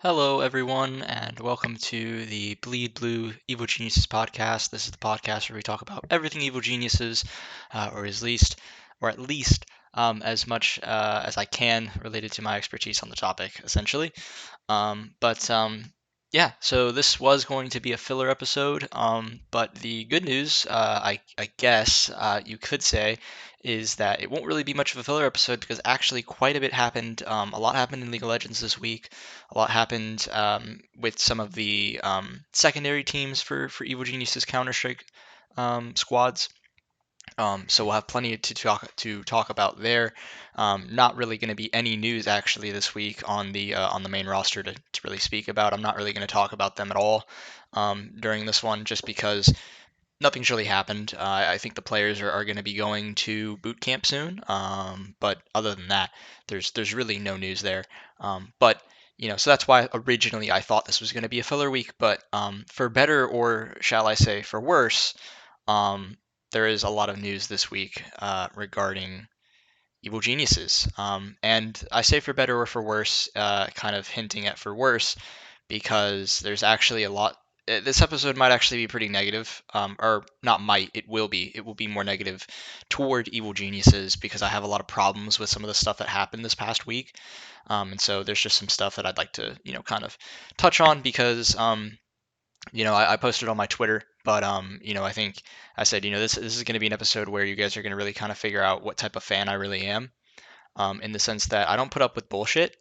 Hello, everyone, and welcome to the Bleed Blue Evil Geniuses podcast. This is the podcast where we talk about everything Evil Geniuses, or at least as much as I can related to my expertise on the topic, essentially. But yeah, so this was going to be a filler episode. But the good news, I guess you could say, is that it won't really be much of a filler episode because actually quite a bit happened. A lot happened in League of Legends this week. A lot happened with some of the secondary teams for Evil Genius's Counter Strike squads. So we'll have plenty to talk about there. Not really going to be any news actually this week on the main roster to really speak about. I'm not really going to talk about them at all during this one, just because nothing's really happened. I think the players are going to be going to boot camp soon. But other than that, there's really no news there. But so that's why originally I thought this was going to be a filler week. But for better, or shall I say for worse, um, there is a lot of news this week regarding evil geniuses. And I say for better or for worse, kind of hinting at for worse, because there's actually a lot. This episode might actually be pretty negative, or not might, it will be. It will be more negative toward evil geniuses because I have a lot of problems with some of the stuff that happened this past week. And so there's just some stuff that I'd like to, kind of touch on because I posted on my Twitter, but I think I said, this is going to be an episode where you guys are going to really kind of figure out what type of fan I really am, in the sense that I don't put up with bullshit.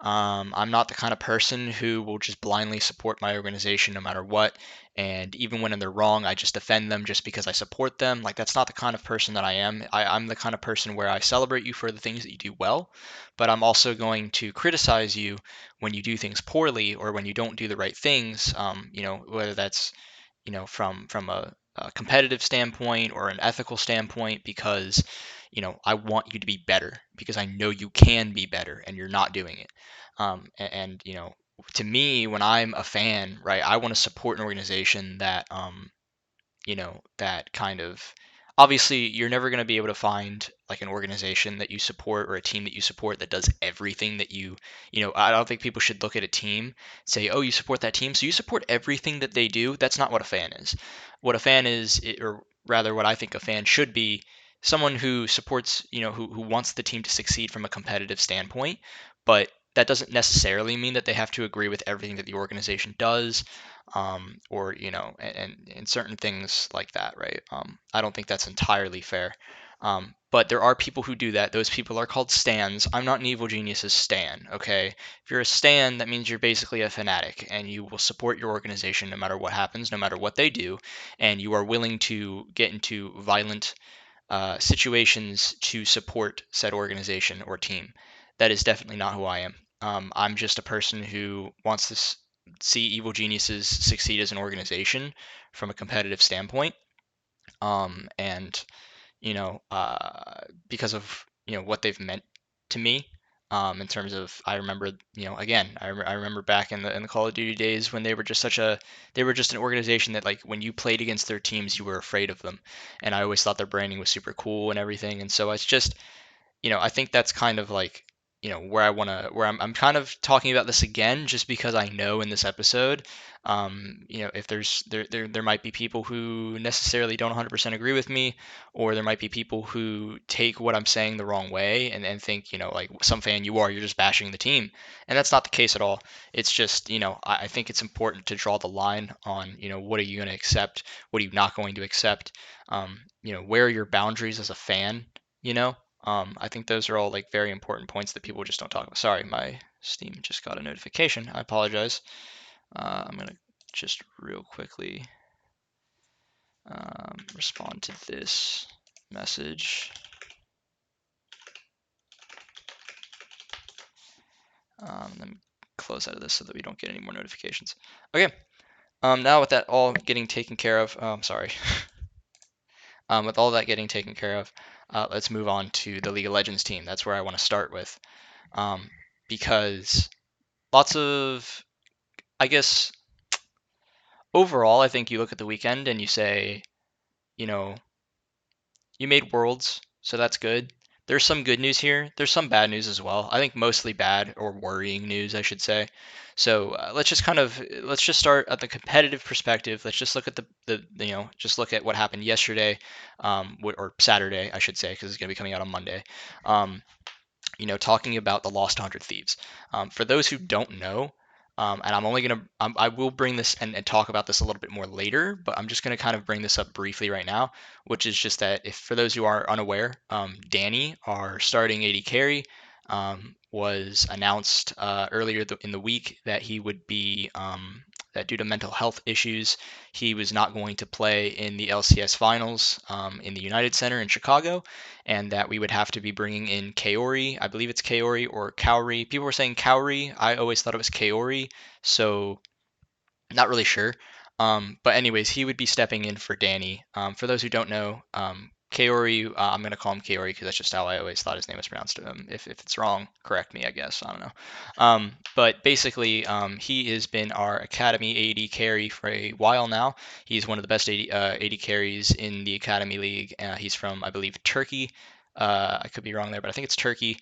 I'm not the kind of person who will just blindly support my organization no matter what, and even when they're wrong, I just defend them just because I support them. Like that's not the kind of person that I am. I'm the kind of person where I celebrate you for the things that you do well, but I'm also going to criticize you when you do things poorly or when you don't do the right things. Whether that's from a competitive standpoint or an ethical standpoint, because I want you to be better because I know you can be better and you're not doing it. And to me, when I'm a fan, right, I want to support an organization that kind of, obviously you're never going to be able to find like an organization that you support or a team that you support that does everything that I don't think people should look at a team, say, oh, you support that team, so you support everything that they do. That's not what a fan is. What a fan is, or rather what I think a fan should be, someone who supports, who wants the team to succeed from a competitive standpoint, but that doesn't necessarily mean that they have to agree with everything that the organization does, or and certain things like that, right? I don't think that's entirely fair. But there are people who do that. Those people are called stans. I'm not an evil genius's stan, okay? If you're a stan, that means you're basically a fanatic, and you will support your organization no matter what happens, no matter what they do, and you are willing to get into violent situations to support said organization or team. That is definitely not who I am. I'm just a person who wants to see evil geniuses succeed as an organization from a competitive standpoint. And because of what they've meant to me, in terms of, I remember, again, I remember back in the Call of Duty days when they were just an organization that, like, when you played against their teams, you were afraid of them, and I always thought their branding was super cool and everything, and so it's just, I think that's kind of like, where I'm kind of talking about this again, just because I know in this episode, if there might be people who necessarily don't 100% agree with me, or there might be people who take what I'm saying the wrong way and think, like some fan you're just bashing the team. And that's not the case at all. It's just, I think it's important to draw the line on, what are you going to accept? What are you not going to accept? Where are your boundaries as a fan? You know, I think those are all like very important points that people just don't talk about. Sorry, my Steam just got a notification. I apologize. I'm gonna just real quickly respond to this message. Let me close out of this so that we don't get any more notifications. Okay. Now with that all getting taken care of, I'm sorry. With all that getting taken care of, let's move on to the League of Legends team. That's where I want to start with, because lots of, I guess, overall, I think you look at the weekend and you say, you know, you made worlds, so that's good. there's some good news here. There's some bad news as well. I think mostly bad or worrying news, I should say. So let's just start at the competitive perspective. Let's just look at just look at what happened yesterday, or Saturday, I should say, because it's going to be coming out on Monday. Um, talking about the Lost 100 Thieves. For those who don't know, and I'm only going to, I will bring this and talk about this a little bit more later, but I'm just going to kind of bring this up briefly right now, which is just that if for those who are unaware, Danny, our starting AD carry, was announced earlier in the week that he would be, that due to mental health issues, he was not going to play in the LCS finals in the United Center in Chicago, and that we would have to be bringing in Kaori. I believe it's Kaori or Kaori. People were saying Kaori. I always thought it was Kaori, so not really sure. But anyways, he would be stepping in for Danny. For those who don't know, Kaori, I'm gonna call him Kaori because that's just how I always thought his name was pronounced. If it's wrong, correct me. I guess I don't know. But basically, he has been our Academy AD carry for a while now. He's one of the best AD carries in the Academy League. He's from, I believe, Turkey. I could be wrong there, but I think it's Turkey.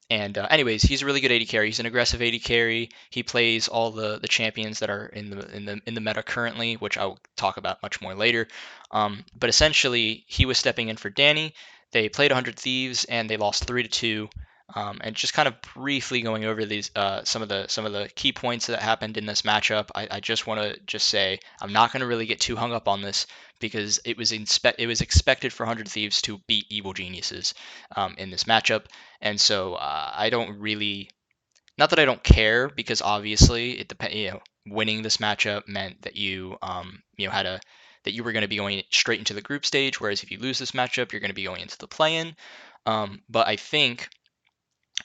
Anyways, he's a really good AD carry. He's an aggressive AD carry. He plays all the champions that are in the meta currently, which I'll talk about much more later. But essentially, he was stepping in for Danny. They played 100 Thieves and they lost 3-2. And just kind of briefly going over these some of the key points that happened in this matchup. I just want to just say I'm not going to really get too hung up on this because it was expected for 100 Thieves to beat Evil Geniuses in this matchup, and so I don't really, not that I don't care, because obviously it depends. Winning this matchup meant that had a that you were going to be going straight into the group stage, whereas if you lose this matchup, you're going to be going into the play-in. But I think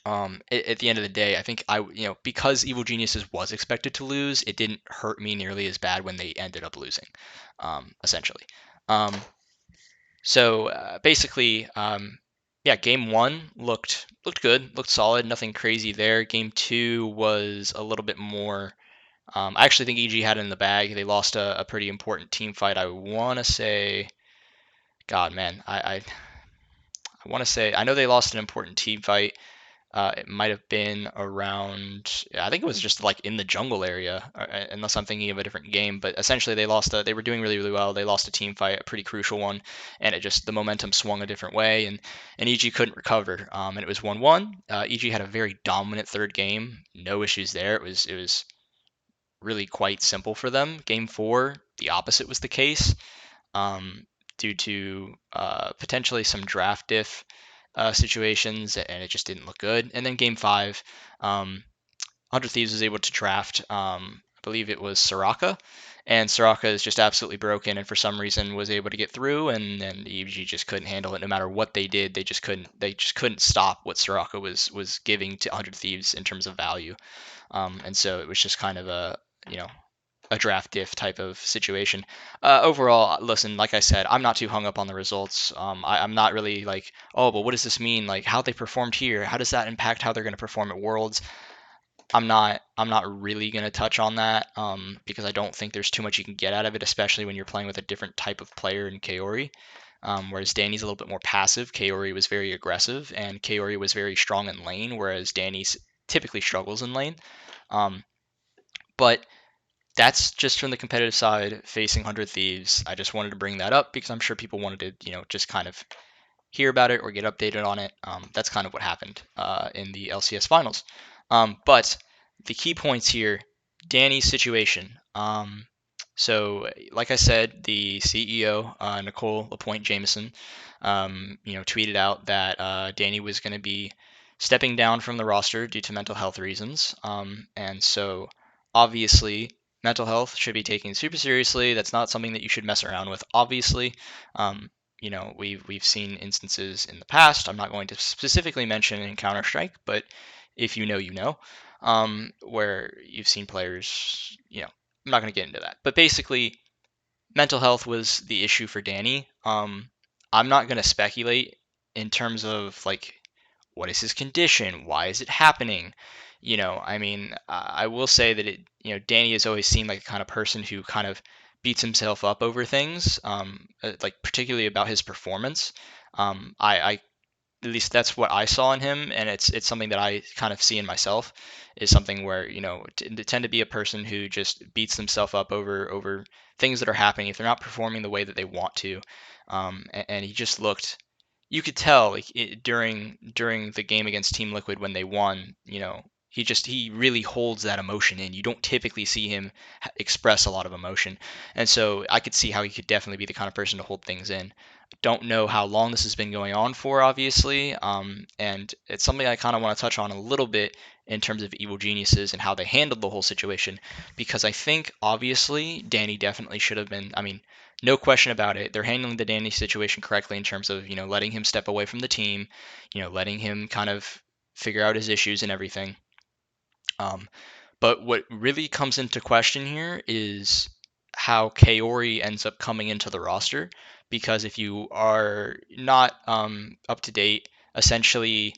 at the end of the day, I think because Evil Geniuses was expected to lose, it didn't hurt me nearly as bad when they ended up losing, essentially. Basically, yeah, game one looked good, looked solid, nothing crazy there. Game two was a little bit more. I actually think EG had it in the bag. They lost a pretty important team fight. I want to say, God, man, I want to say I know they lost an important team fight. It might have been around, yeah, I think it was just like in the jungle area, unless I'm thinking of a different game. But essentially, they were doing really, really well. They lost a team fight, a pretty crucial one, and the momentum swung a different way, and EG couldn't recover. And it was 1-1. EG had a very dominant third game, no issues there. It was really quite simple for them. Game four, the opposite was the case, um, due to potentially some draft diff situations, and it just didn't look good. And then game five, 100 Thieves was able to draft, I believe it was Soraka, and Soraka is just absolutely broken, and for some reason was able to get through, and then EG just couldn't handle it. No matter what they did, they just couldn't stop what Soraka was giving to 100 Thieves in terms of value. And so it was just kind of a draft diff type of situation. Overall, listen, like I said, I'm not too hung up on the results. I'm not really like, oh, but what does this mean? Like how they performed here, how does that impact how they're going to perform at Worlds? I'm not really going to touch on that, because I don't think there's too much you can get out of it, especially when you're playing with a different type of player in Kaori. Whereas Danny's a little bit more passive, Kaori was very aggressive, and Kaori was very strong in lane, whereas Danny's typically struggles in lane. But that's just from the competitive side facing 100 Thieves. I just wanted to bring that up because I'm sure people wanted to, just kind of hear about it or get updated on it. That's kind of what happened in the LCS finals. But the key points here, Danny's situation. So, like I said, the CEO, Nicole LaPointe Jameson, tweeted out that Danny was going to be stepping down from the roster due to mental health reasons. And so, obviously, mental health should be taken super seriously. That's not something that you should mess around with, obviously. We've seen instances in the past. I'm not going to specifically mention in Counter Strike, but if you know, you know, where you've seen players. I'm not going to get into that, but basically, mental health was the issue for Danny. I'm not going to speculate in terms of like what is his condition, why is it happening. I mean, I will say that Danny has always seemed like a kind of person who kind of beats himself up over things, like particularly about his performance. I at least that's what I saw in him, and it's something that I kind of see in myself, is something where they tend to be a person who just beats themselves up over things that are happening if they're not performing the way that they want to, and he just looked. You could tell like during the game against Team Liquid when they won, he really holds that emotion in. You don't typically see him express a lot of emotion, and so I could see how he could definitely be the kind of person to hold things in. Don't know how long this has been going on for, obviously, and it's something I kind of want to touch on a little bit in terms of Evil Geniuses and how they handled the whole situation, because I think obviously Danny definitely should have been. I mean, no question about it. They're handling the Danny situation correctly in terms of letting him step away from the team, letting him kind of figure out his issues and everything. Um, but what really comes into question here is how Kaori ends up coming into the roster, because if you are not up to date, essentially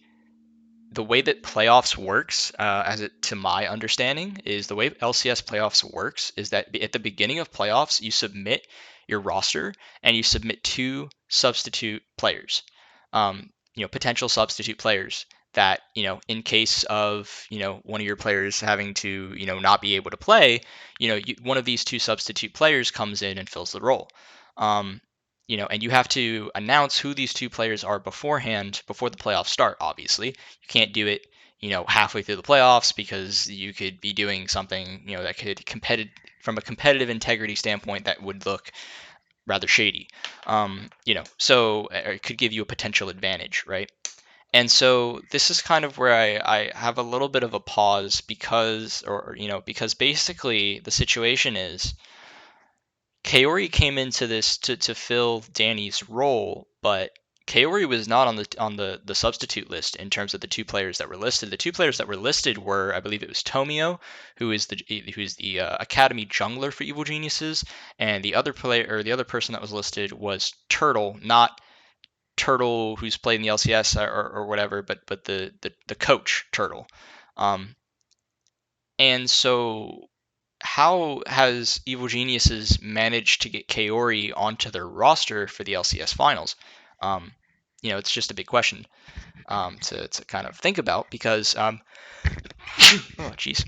the way that playoffs works, as it to my understanding, is the way LCS playoffs works is that at the beginning of playoffs you submit your roster and you submit two substitute players, potential substitute players that in case of one of your players having to not be able to play, one of these two substitute players comes in and fills the role. Um, and you have to announce who these two players are beforehand before the playoffs start. Obviously, you can't do it, halfway through the playoffs, because you could be doing something, that could from a competitive integrity standpoint that would look rather shady. So it could give you a potential advantage, right? And so this is kind of where I have a little bit of a pause because basically the situation is Kaori came into this to fill Danny's role, but Kaori was not on the substitute list in terms of the two players that were listed. The two players that were listed were, I believe it was Tomio, who is the academy jungler for Evil Geniuses, and the other person that was listed was Turtle, not Turtle who's played in the LCS or whatever, but the coach Turtle. Um, and so how has Evil Geniuses managed to get Kaori onto their roster for the LCS finals? Um, it's just a big question to kind of think about because, oh, jeez.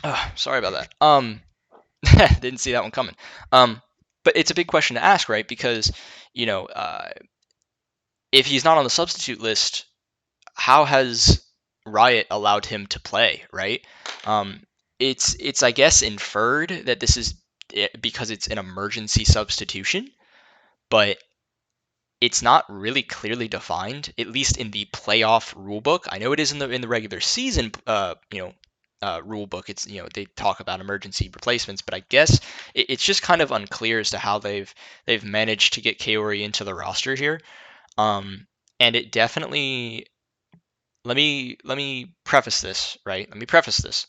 Oh, sorry about that. Didn't see that one coming. But it's a big question to ask, right? Because, you know, uh, if he's not on the substitute list, how has Riot allowed him to play, right? Um, it's I guess inferred that this is because it's an emergency substitution, but it's not really clearly defined, at least in the playoff rulebook. I know it is in the regular season, rulebook. It's they talk about emergency replacements, but I guess it's just kind of unclear as to how they've managed to get Kaori into the roster here. Um, and it definitely let me preface this, right? Let me preface this.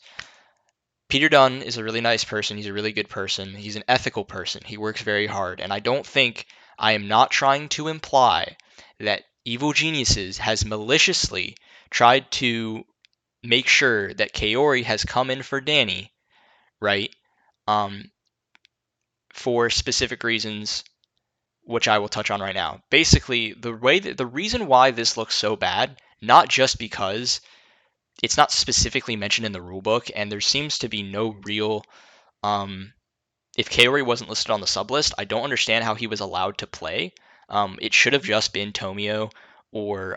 Peter Dunn is a really nice person. He's a really good person. He's an ethical person. He works very hard. And I am not trying to imply that Evil Geniuses has maliciously tried to make sure that Kaori has come in for Danny, right? Um, for specific reasons, which I will touch on right now. Basically, the reason why this looks so bad, not just because it's not specifically mentioned in the rulebook, and there seems to be no real. If Kaori wasn't listed on the sub list, I don't understand how he was allowed to play. It should have just been Tomio or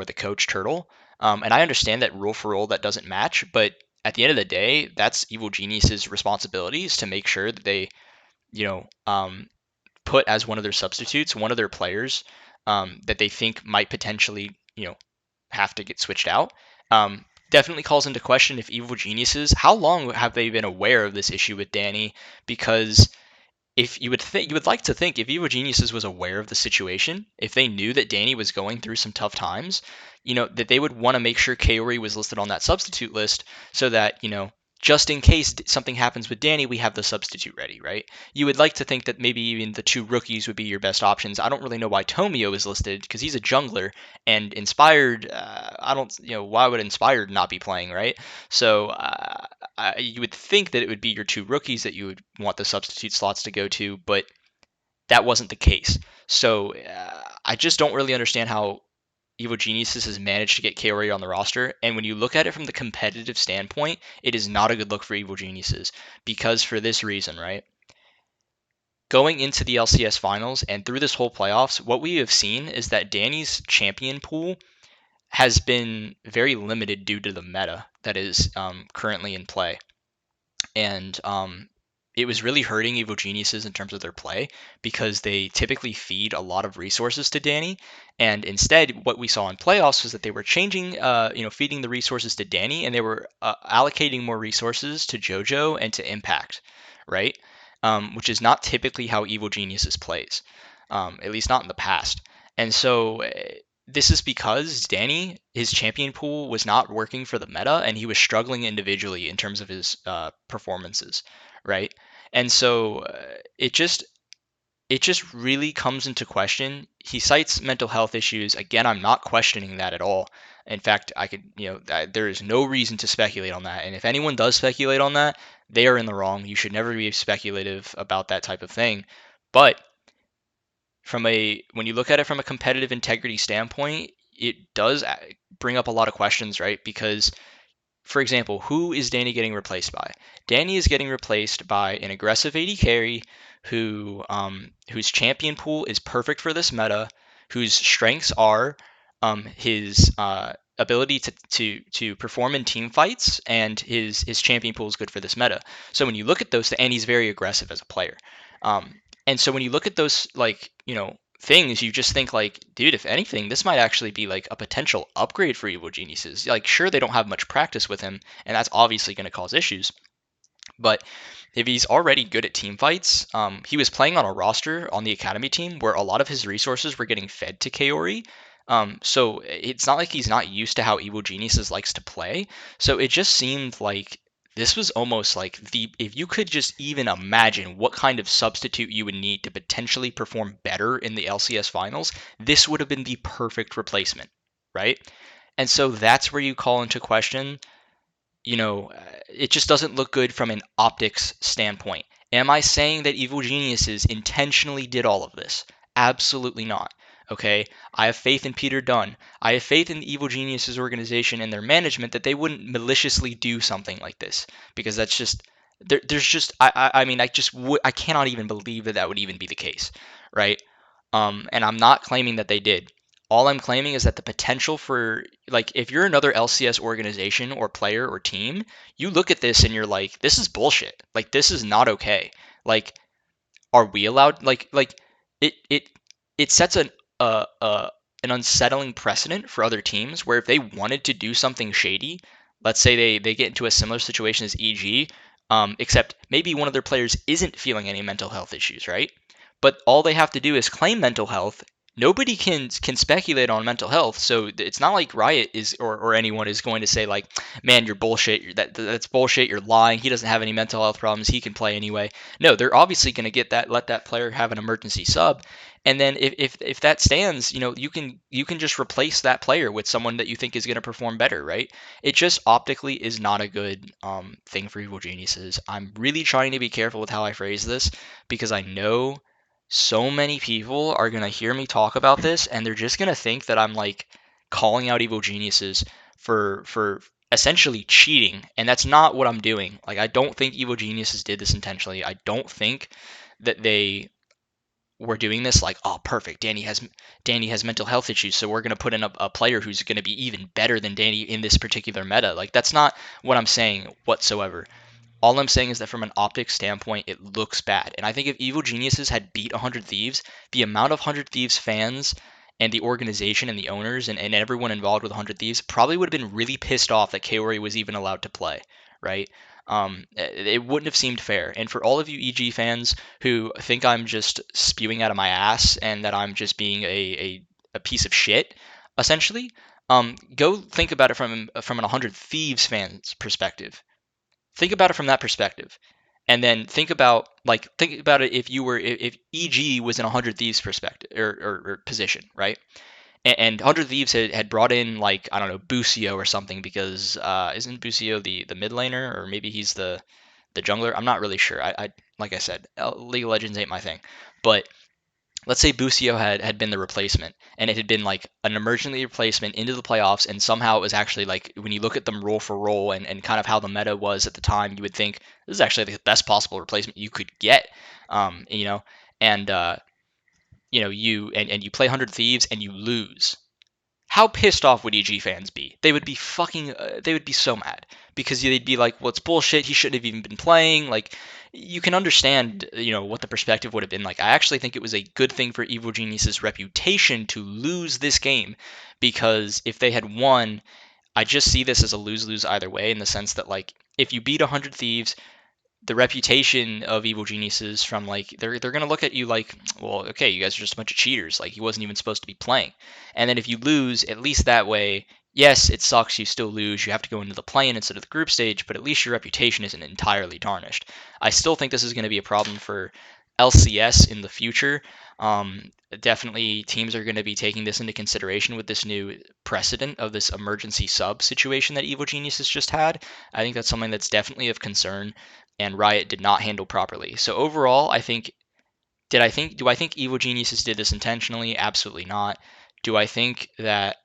the coach Turtle. And I understand that rule for rule that doesn't match, but at the end of the day, that's Evil Genius's responsibilities to make sure that they, you know, put as one of their substitutes, one of their players that they think might potentially, have to get switched out. Definitely calls into question if Evil Geniuses, how long have they been aware of this issue with Danny? Because if you would like to think if Evil Geniuses was aware of the situation, if they knew that Danny was going through some tough times, that they would want to make sure Kaori was listed on that substitute list so that, just in case something happens with Danny, we have the substitute ready, right? You would like to think that maybe even the two rookies would be your best options. I don't really know why Tomio is listed because he's a jungler and Inspired. I don't, why would Inspired not be playing, right? So you would think that it would be your two rookies that you would want the substitute slots to go to, but that wasn't the case. So I just don't really understand how Evil Geniuses has managed to get KORI on the roster, and when you look at it from the competitive standpoint, it is not a good look for Evil Geniuses because for this reason, right? Going into the LCS finals and through this whole playoffs, what we have seen is that Danny's champion pool has been very limited due to the meta that is currently in play. And it was really hurting Evil Geniuses in terms of their play because they typically feed a lot of resources to Danny, and instead, what we saw in playoffs was that they were changing, feeding the resources to Danny, and they were allocating more resources to JoJo and to Impact, right? Which is not typically how Evil Geniuses plays, at least not in the past. And so this is because Danny, his champion pool was not working for the meta, and he was struggling individually in terms of his performances, right? And so it just really comes into question. He cites mental health issues. Again, I'm not questioning that at all. In fact, I could, there is no reason to speculate on that. And if anyone does speculate on that, they are in the wrong. You should never be speculative about that type of thing. But when you look at it from a competitive integrity standpoint, it does bring up a lot of questions, right? Because for example, who is Danny getting replaced by? Danny is getting replaced by an aggressive AD carry whose champion pool is perfect for this meta, whose strengths are his ability to perform in team fights, and his champion pool is good for this meta. So when you look at those, and he's very aggressive as a player. And so when you look at those things, you just think like, dude, if anything, this might actually be like a potential upgrade for Evil Geniuses. Like, sure, they don't have much practice with him, and that's obviously going to cause issues. But if he's already good at team fights, he was playing on a roster on the academy team where a lot of his resources were getting fed to KORI. So it's not like he's not used to how Evil Geniuses likes to play. So it just seemed like this was almost like if you could just even imagine what kind of substitute you would need to potentially perform better in the LCS finals, this would have been the perfect replacement, right? And so that's where you call into question, it just doesn't look good from an optics standpoint. Am I saying that Evil Geniuses intentionally did all of this? Absolutely not. Okay, I have faith in Peter Dunn. I have faith in the Evil Geniuses organization and their management that they wouldn't maliciously do something like this, because that's just there's just I mean I cannot even believe that that would even be the case, right? And I'm not claiming that they did. All I'm claiming is that the potential for, like, if you're another LCS organization or player or team, you look at this and you're like, this is bullshit. Like, this is not okay. Like, are we allowed? It sets an unsettling precedent for other teams where if they wanted to do something shady, let's say they get into a similar situation as EG, except maybe one of their players isn't feeling any mental health issues, right? But all they have to do is claim mental health. Nobody can speculate on mental health, so it's not like Riot is or anyone is going to say like, man, you're bullshit. That's bullshit. You're lying. He doesn't have any mental health problems. He can play anyway. No, they're obviously going to let that player have an emergency sub, and then if that stands, you can just replace that player with someone that you think is going to perform better, right? It just optically is not a good thing for Evil Geniuses. I'm really trying to be careful with how I phrase this because I know so many people are going to hear me talk about this and they're just going to think that I'm like calling out Evil Geniuses for essentially cheating, and that's not what I'm doing. Like, I don't think Evil Geniuses did this intentionally. I don't think that they were doing this like, oh, perfect, Danny has mental health issues, so we're going to put in a player who's going to be even better than Danny in this particular meta. Like, that's not what I'm saying whatsoever. All I'm saying is that from an optics standpoint, it looks bad. And I think if Evil Geniuses had beat 100 Thieves, the amount of 100 Thieves fans and the organization and the owners and everyone involved with 100 Thieves probably would have been really pissed off that KORI was even allowed to play, right? It wouldn't have seemed fair. And for all of you EG fans who think I'm just spewing out of my ass and that I'm just being a piece of shit, essentially, go think about it from an 100 Thieves fans perspective. Think about it from that perspective, and then think about it if EG was in a 100 Thieves perspective or position, right? And 100 Thieves had brought in, like, I don't know, Busio or something, because isn't Busio the mid laner, or maybe he's the jungler? I'm not really sure. I like I said, League of Legends ain't my thing, but let's say Busio had been the replacement and it had been like an emergency replacement into the playoffs, and somehow it was actually like when you look at them role for role and kind of how the meta was at the time, you would think this is actually the best possible replacement you could get. You know, and and you play 100 Thieves and you lose. How pissed off would EG fans be? They would be fucking. They would be so mad because they'd be like, "Well, it's bullshit. He shouldn't have even been playing." Like, you can understand, what the perspective would have been like. I actually think it was a good thing for Evil Genius's reputation to lose this game, because if they had won, I just see this as a lose-lose either way, in the sense that, like, if you beat 100 Thieves, the reputation of evil geniuses from, like, they're gonna look at you like, well, okay, you guys are just a bunch of cheaters. Like, he wasn't even supposed to be playing. And then if you lose, at least that way, yes, it sucks. You still lose. You have to go into the play-in instead of the group stage, but at least your reputation isn't entirely tarnished. I still think this is going to be a problem for LCS in the future. Definitely, teams are going to be taking this into consideration with this new precedent of this emergency sub situation that Evil Genius has just had. I think that's something that's definitely of concern, and Riot did not handle properly. So overall, do I think Evil Geniuses did this intentionally? Absolutely not. Do I think that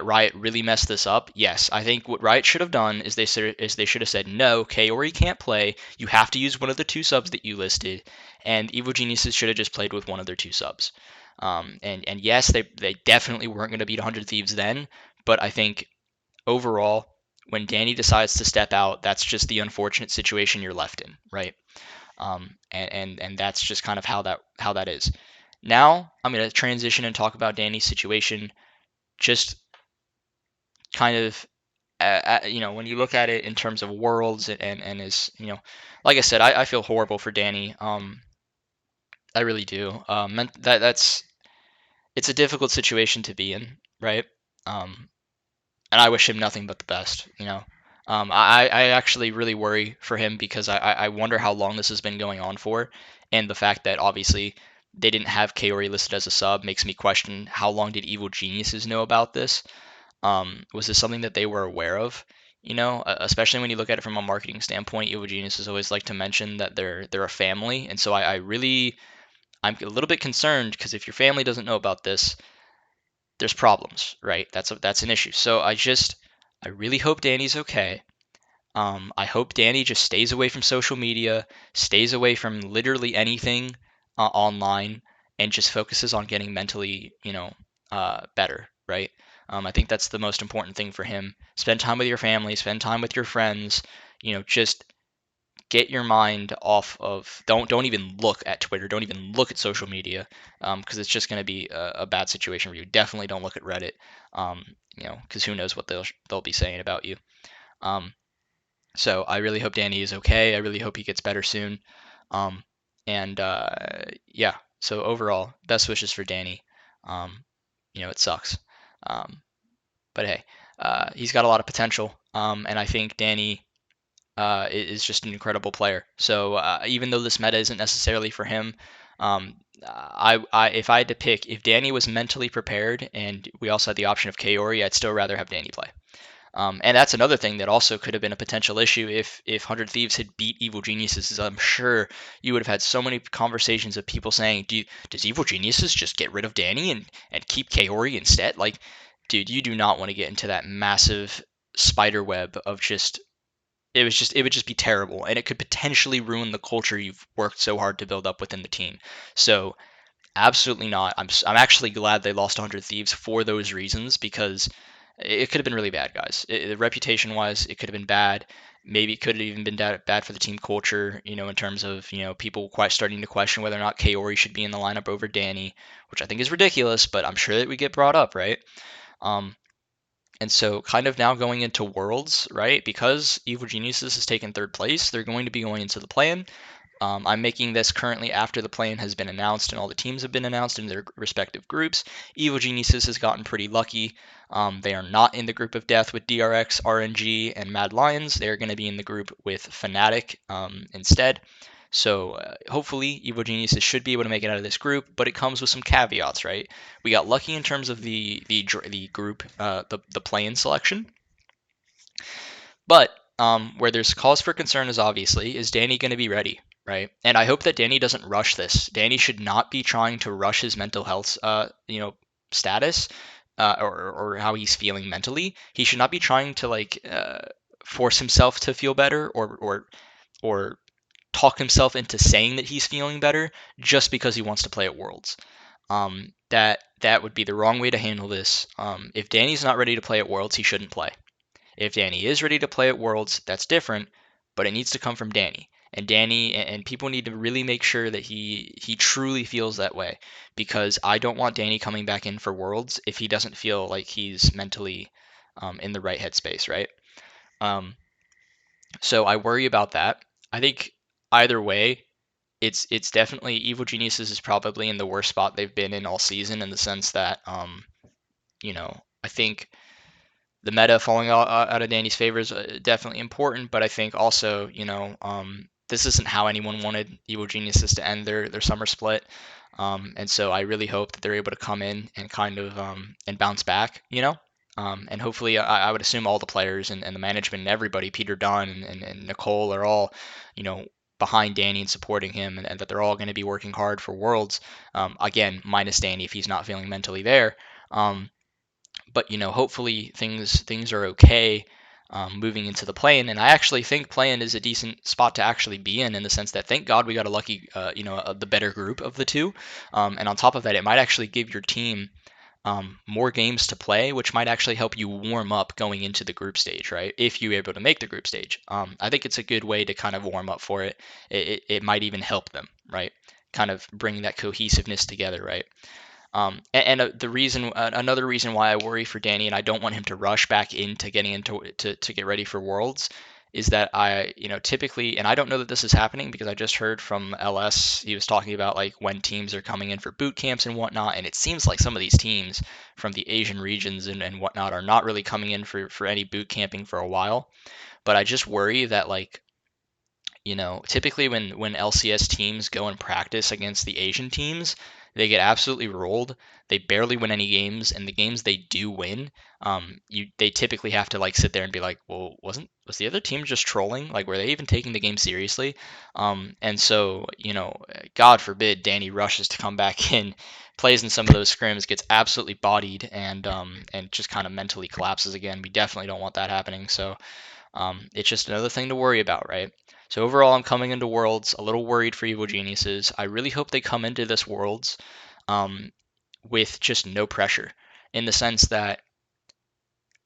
Riot really messed this up? Yes. I think what Riot should have done is they should have said, no, Kaori can't play. You have to use one of the two subs that you listed, and Evil Geniuses should have just played with one of their two subs. And yes, they definitely weren't going to beat 100 Thieves then, but I think overall, when Danny decides to step out, that's just the unfortunate situation you're left in, right? And that's just kind of how that is. Now I'm going to transition and talk about Danny's situation. Just kind of, when you look at it in terms of worlds and his, like I said, I feel horrible for Danny. I really do. That's it's a difficult situation to be in, right? Um, and I wish him nothing but the best. I actually really worry for him, because I wonder how long this has been going on for, and the fact that obviously they didn't have Kaori listed as a sub makes me question how long did Evil Geniuses know about this. Was this something that they were aware of? Especially when you look at it from a marketing standpoint, Evil Geniuses always like to mention that they're a family, and so I'm a little bit concerned, because if your family doesn't know about this, there's problems, right? That's an issue. So I really hope Danny's okay. I hope Danny just stays away from social media, stays away from literally anything online, and just focuses on getting mentally, better, right? I think that's the most important thing for him. Spend time with your family, spend time with your friends. Just get your mind off of. Don't even look at Twitter. Don't even look at social media, because it's just going to be a bad situation for you. Definitely don't look at Reddit, because who knows what they'll be saying about you. Um, so I really hope Danny is okay. I really hope he gets better soon. Um, and yeah, so overall, best wishes for Danny. Um, it sucks. Um, but hey, he's got a lot of potential. And I think Danny is just an incredible player. So even though this meta isn't necessarily for him, if I had to pick, if Danny was mentally prepared and we also had the option of Kaori, I'd still rather have Danny play. And that's another thing that also could have been a potential issue if 100 Thieves had beat Evil Geniuses. Is I'm sure you would have had so many conversations of people saying, does Evil Geniuses just get rid of Danny and keep Kaori instead? Like, dude, you do not want to get into that massive spider web of just it would just be terrible, and it could potentially ruin the culture you've worked so hard to build up within the team. So absolutely not. I'm actually glad they lost 100 Thieves for those reasons, because it could have been really bad, guys. Reputation wise, it could have been bad. Maybe it could have even been bad for the team culture, in terms of, people quite starting to question whether or not Kaori should be in the lineup over Danny, which I think is ridiculous, but I'm sure that we get brought up, right? Um, and so, kind of now going into Worlds, right? Because Evil Geniuses has taken third place, they're going to be going into the play-in. I'm making this currently after the play-in has been announced and all the teams have been announced in their respective groups. Evil Geniuses has gotten pretty lucky. They are not in the group of death with DRX, RNG, and Mad Lions. They are going to be in the group with Fnatic instead. So hopefully Evil Geniuses should be able to make it out of this group, but it comes with some caveats, right? We got lucky in terms of the group, the play-in selection, but where there's cause for concern is obviously, is Danny going to be ready? right? And I hope that Danny doesn't rush this. Danny should not be trying to rush his mental health, status, or how he's feeling mentally. He should not be trying to force himself to feel better, or talk himself into saying that he's feeling better just because he wants to play at Worlds. That would be the wrong way to handle this. If Danny's not ready to play at Worlds, he shouldn't play. If Danny is ready to play at Worlds, that's different, but it needs to come from Danny. And Danny and people need to really make sure that he truly feels that way, because I don't want Danny coming back in for Worlds if he doesn't feel like he's mentally in the right headspace, right? Um, so I worry about that. I think either way, it's definitely Evil Geniuses is probably in the worst spot they've been in all season, in the sense that I think the meta falling out of Danny's favor is definitely important, but I think also, this isn't how anyone wanted Evil Geniuses to end their summer split. And so I really hope that they're able to come in and kind of and bounce back, and hopefully I would assume all the players and the management and everybody, Peter Dunn and Nicole, are all, behind Danny and supporting him, and that they're all going to be working hard for Worlds. Again, minus Danny if he's not feeling mentally there. But hopefully things are okay moving into the play-in, and I actually think play-in is a decent spot to actually be in the sense that thank God we got a lucky, the better group of the two, and on top of that, it might actually give your team more games to play, which might actually help you warm up going into the group stage, right? If you're able to make the group stage, I think it's a good way to kind of warm up for it. It might even help them, right? Kind of bring that cohesiveness together, right? Another reason why I worry for Danny and I don't want him to rush back into getting into to get ready for Worlds is that I, typically, and I don't know that this is happening because I just heard from LS, he was talking about like when teams are coming in for boot camps and whatnot, and it seems like some of these teams from the Asian regions and whatnot are not really coming in for any boot camping for a while. But I just worry that typically when LCS teams go and practice against the Asian teams, they get absolutely rolled. They barely win any games, and the games they do win, they typically have to like sit there and be like, well, was the other team just trolling? Like, were they even taking the game seriously? And so, God forbid Danny rushes to come back in, plays in some of those scrims, gets absolutely bodied, and just kind of mentally collapses again. We definitely don't want that happening. So it's just another thing to worry about, right? So overall, I'm coming into Worlds a little worried for Evil Geniuses. I really hope they come into this Worlds um, with just no pressure, in the sense that,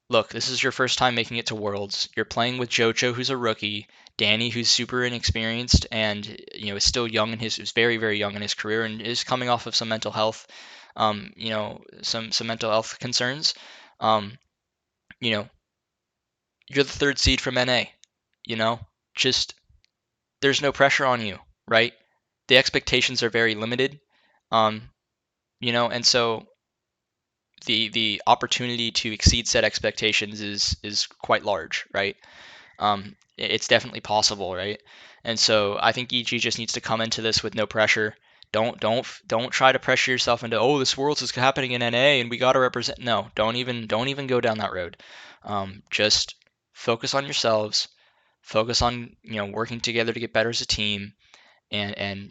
look, this is your first time making it to Worlds. You're playing with JoJo, who's a rookie, Danny, who's super inexperienced, and is still young is very very young in his career, and is coming off of some mental health, some mental health concerns. Um, you know, you're the third seed from NA. Just there's no pressure on you, right? The expectations are very limited, um, and so the opportunity to exceed said expectations is quite large, right? It's definitely possible, right? And so I think EG just needs to come into this with no pressure. Don't try to pressure yourself into, oh, this Worlds is happening in NA and we got to represent. No, don't even go down that road. Just focus on yourselves. Focus on working together to get better as a team, and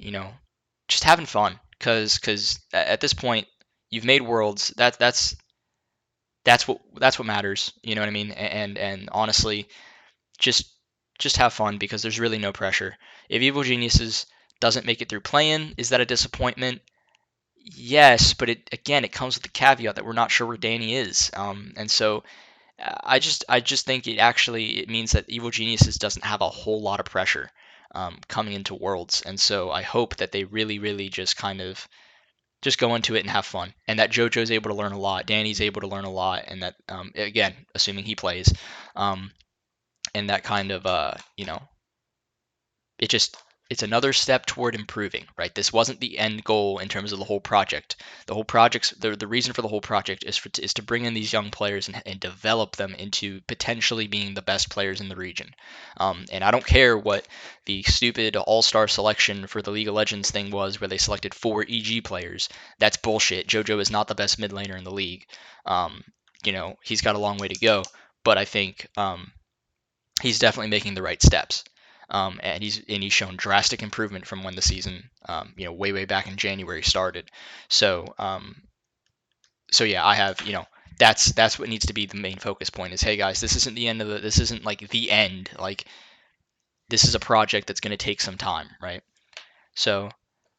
just having fun, because at this point you've made Worlds. That's what matters. You know what I mean? And honestly, just just have fun, because there's really no pressure. If Evil Geniuses doesn't make it through play-in, is that a disappointment? Yes, but it comes with the caveat that we're not sure where Danny is. And so I just think it means that Evil Geniuses doesn't have a whole lot of pressure coming into Worlds, and so I hope that they really, really just kind of just go into it and have fun, and that JoJo's able to learn a lot, Danny's able to learn a lot, and that again, assuming he plays, um, and that kind of it just it's another step toward improving, right? This wasn't the end goal in terms of the whole project. The reason for the whole project is to bring in these young players and develop them into potentially being the best players in the region. And I don't care what the stupid all-star selection for the League of Legends thing was, where they selected 4 EG players. That's bullshit. JoJo is not the best mid laner in the league. He's got a long way to go, but I think he's definitely making the right steps. And he's shown drastic improvement from when the season, way back in January started. So yeah, I have, that's what needs to be the main focus point is, hey guys, this isn't the end of the, this isn't like the end. Like, this is a project that's going to take some time, right? So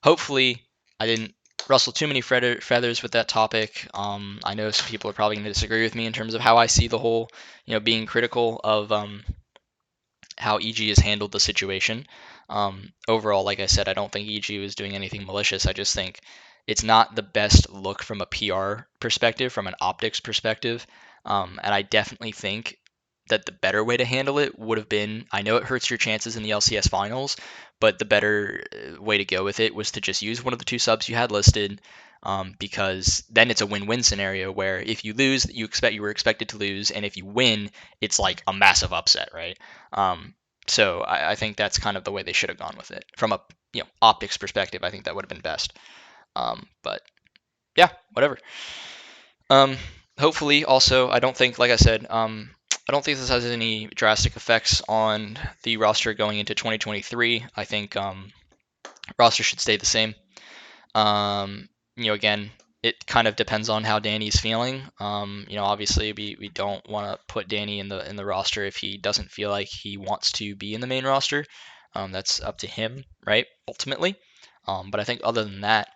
hopefully I didn't rustle too many feathers with that topic. I know some people are probably going to disagree with me in terms of how I see the whole, being critical of how EG has handled the situation. Overall, like I said, I don't think EG was doing anything malicious. I just think it's not the best look from a PR perspective, from an optics perspective. And I definitely think that the better way to handle it would have been, I know it hurts your chances in the LCS finals, but the better way to go with it was to just use one of the two subs you had listed, because then it's a win-win scenario where if you lose, you were expected to lose, and if you win, it's like a massive upset, right? So I think that's kind of the way they should have gone with it. From a optics perspective, I think that would have been best. But yeah, whatever. Um, Hopefully, also, I don't think, like I said, I don't think this has any drastic effects on the roster going into 2023. I think roster should stay the same. Again, it kind of depends on how Danny's feeling. Obviously we don't want to put Danny in the roster if he doesn't feel like he wants to be in the main roster. That's up to him, right? Ultimately. But I think other than that,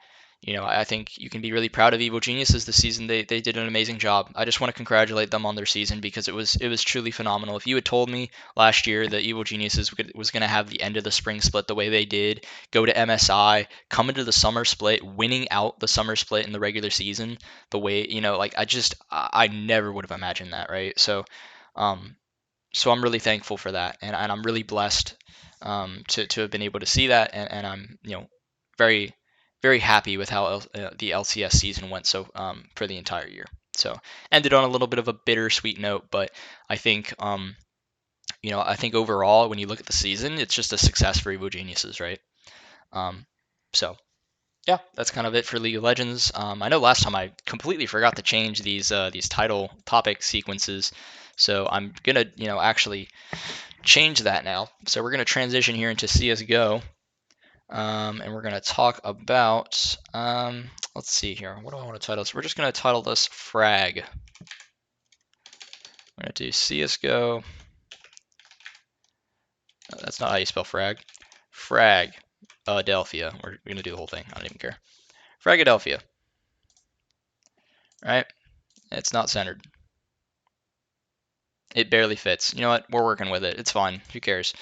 I think you can be really proud of Evil Geniuses this season. They did an amazing job. I just want to congratulate them on their season because it was truly phenomenal. If you had told me last year that Evil Geniuses was going to have the end of the spring split the way they did, go to MSI, come into the summer split, winning out the summer split in the regular season, the way, like I never would have imagined that, right? Um, so I'm really thankful for that, and I'm really blessed to have been able to see that, and I'm very very happy with how the LCS season went so for the entire year. So ended on a little bit of a bittersweet note, but I think I think overall when you look at the season, it's just a success for Evo Geniuses, right? Um, so yeah, that's kind of it for League of Legends. I know last time I completely forgot to change these title topic sequences, so I'm gonna actually change that now. So we're gonna transition here into CSGO, and we're gonna talk about let's see here. What do I want to title this? We're just gonna title this Frag. I'm gonna do CSGO. That's not how you spell frag. Fragadelphia. We're gonna do the whole thing. I don't even care. Fragadelphia. Right? It's not centered. It barely fits. You know what? We're working with it. It's fine. Who cares?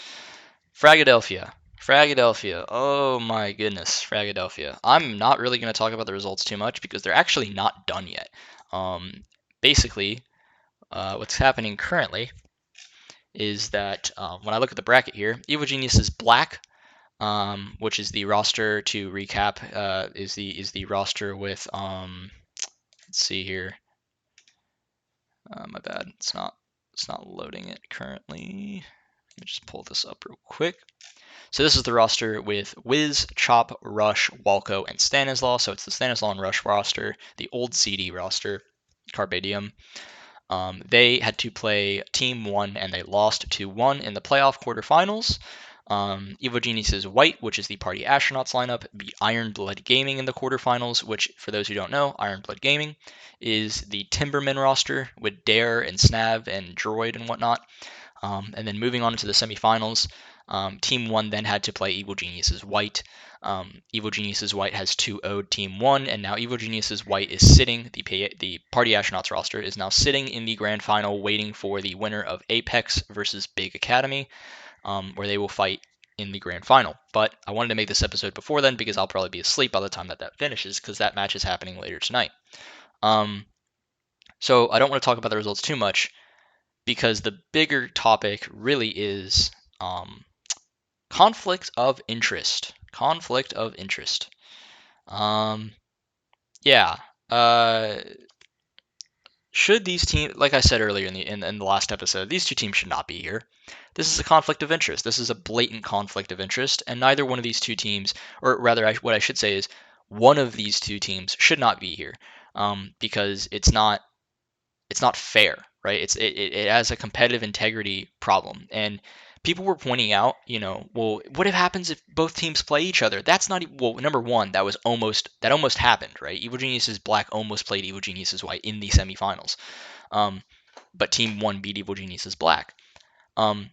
Fragadelphia. Fragadelphia. Oh my goodness. Fragadelphia. I'm not really going to talk about the results too much because they're actually not done yet. Basically, what's happening currently is that when I look at the bracket here, Evo Genius is black, which is the roster. To recap, is the roster with let's see here. My bad. It's not loading it currently. Let me just pull this up real quick. So this is the roster with Wiz, Chop, Rush, Walco, and Stanislaw. So it's the Stanislaw and Rush roster, the old CD roster, Carpe Diem. They had to play Team 1 and they lost 2-1 in the playoff quarterfinals. Evo Genius's White, which is the Party Astronauts lineup, beat Iron Blood Gaming in the quarterfinals, which, for those who don't know, Iron Blood Gaming is the Timberman roster with Dare and Snav and Droid and whatnot. And then moving on to the semifinals, Team 1 then had to play Evil Genius's White. Evil Genius's White has 2-0'd Team 1, and now Evil Genius's White is sitting, the Party Astronauts roster is now sitting in the grand final waiting for the winner of Apex versus Big Academy, where they will fight in the grand final. But I wanted to make this episode before then because I'll probably be asleep by the time that finishes because that match is happening later tonight. So I don't want to talk about the results too much because the bigger topic really is conflict of interest. Conflict of interest. Yeah. Should these teams, like I said earlier in the last episode, these two teams should not be here. This is a conflict of interest. This is a blatant conflict of interest, and neither one of these two teams, or rather, what I should say is, one of these two teams should not be here, because it's not fair, right? It has a competitive integrity problem, and people were pointing out, well, what if happens if both teams play each other? That's not well. Number one, that almost happened, right? Evil Geniuses Black almost played Evil Geniuses White in the semifinals, um, but Team One beat Evil Geniuses Black. Um,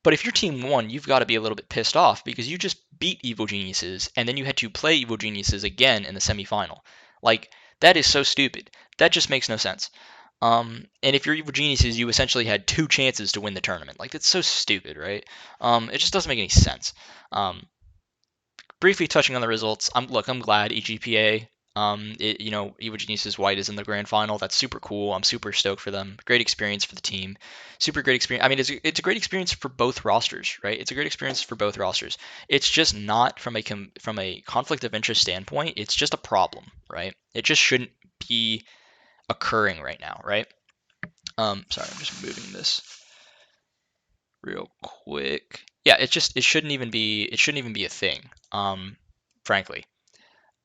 but if you're Team One, you've got to be a little bit pissed off because you just beat Evil Geniuses and then you had to play Evil Geniuses again in the semifinal. Like, that is so stupid. That just makes no sense. And if you're Evil Geniuses, you essentially had two chances to win the tournament. Like, that's so stupid, right? It just doesn't make any sense. Um, Briefly touching on the results, I'm glad EGPA. Evil Geniuses White is in the grand final. That's super cool. I'm super stoked for them. Great experience for the team. Super great experience. I mean, it's a great experience for both rosters, right? It's a great experience for both rosters. It's just not from a conflict of interest standpoint. It's just a problem, right? It just shouldn't be occurring right now, right? Sorry, I'm just moving this real quick. Yeah, it shouldn't even be a thing. Frankly.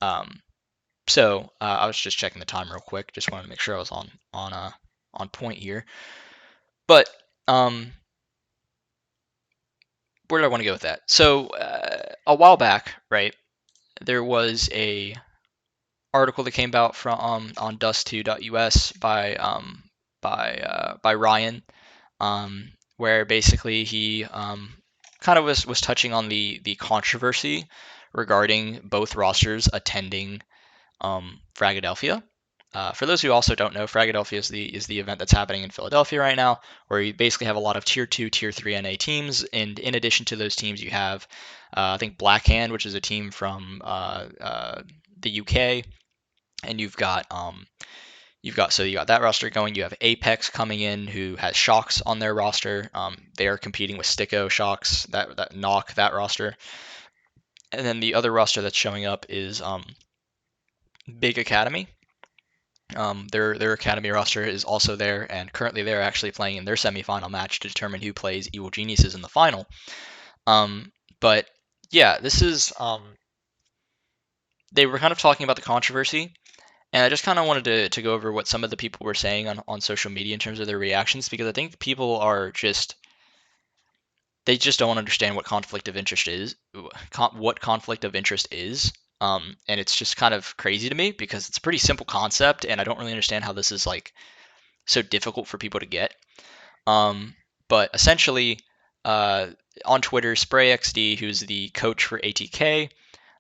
Um, I was just checking the time real quick. Just wanted to make sure I was on point here. But where do I want to go with that? So a while back, right, there was a article that came out from on dust2.us by Ryan, where basically he kind of was touching on the controversy regarding both rosters attending Fragadelphia. For those who also don't know, Fragadelphia is the event that's happening in Philadelphia right now, where you basically have a lot of Tier 2, Tier 3 NA teams, and in addition to those teams, you have I think Blackhand, which is a team from the UK, and you got that roster going. You have Apex coming in, who has Shocks on their roster. They are competing with Sticko, Shocks, that knock that roster, and then the other roster that's showing up is Big Academy. Their academy roster is also there, and currently they're actually playing in their semifinal match to determine who plays Evil Geniuses in the final. But yeah, this is they were kind of talking about the controversy, and I just kind of wanted to go over what some of the people were saying on social media in terms of their reactions, because I think people are just they just don't understand what conflict of interest is, what conflict of interest is. And it's just kind of crazy to me because it's a pretty simple concept, and I don't really understand how this is like so difficult for people to get. But essentially, uh, on Twitter, SprayXD, who's the coach for ATK,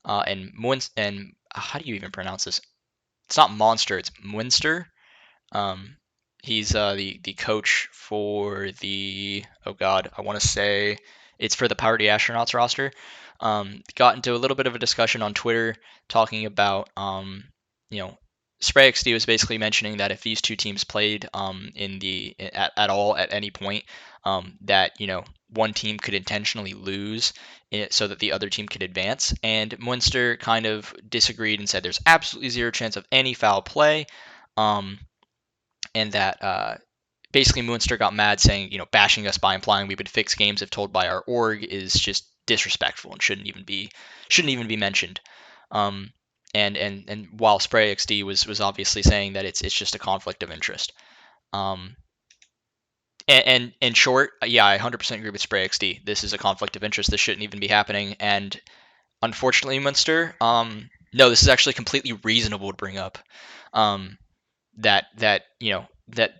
and how do you even pronounce this? It's not Monster, it's Munster. Um, he's the coach for the oh god, I want to say it's for the Power Astronauts roster. Got into a little bit of a discussion on Twitter talking about you know SprayXD was basically mentioning that if these two teams played at all at any point, that one team could intentionally lose so that the other team could advance. And Munster kind of disagreed and said there's absolutely zero chance of any foul play. And that basically Moonster got mad saying, bashing us by implying we would fix games if told by our org is just disrespectful and shouldn't even be mentioned. And while Spray XD was obviously saying that it's just a conflict of interest. And in short, yeah, I 100% agree with Spray XD. This is a conflict of interest. This shouldn't even be happening. And unfortunately, Munster, no, this is actually completely reasonable to bring up. That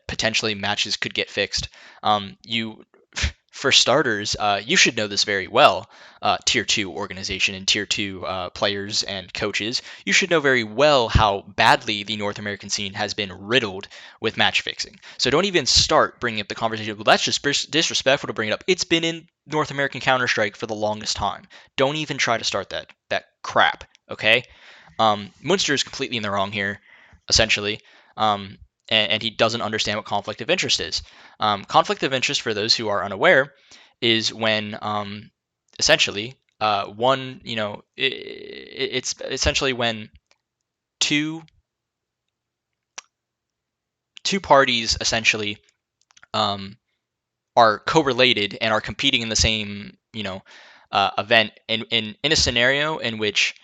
potentially matches could get fixed. You For starters, you should know this very well, Tier 2 organization and Tier 2 players and coaches. You should know very well how badly the North American scene has been riddled with match fixing. So don't even start bringing up the conversation. Well, that's just disrespectful to bring it up. It's been in North American Counter-Strike for the longest time. Don't even try to start that crap, okay? Munster is completely in the wrong here, essentially. And he doesn't understand what conflict of interest is. Conflict of interest, for those who are unaware, is when essentially it's essentially when two parties essentially are correlated and are competing in the same event in a scenario in which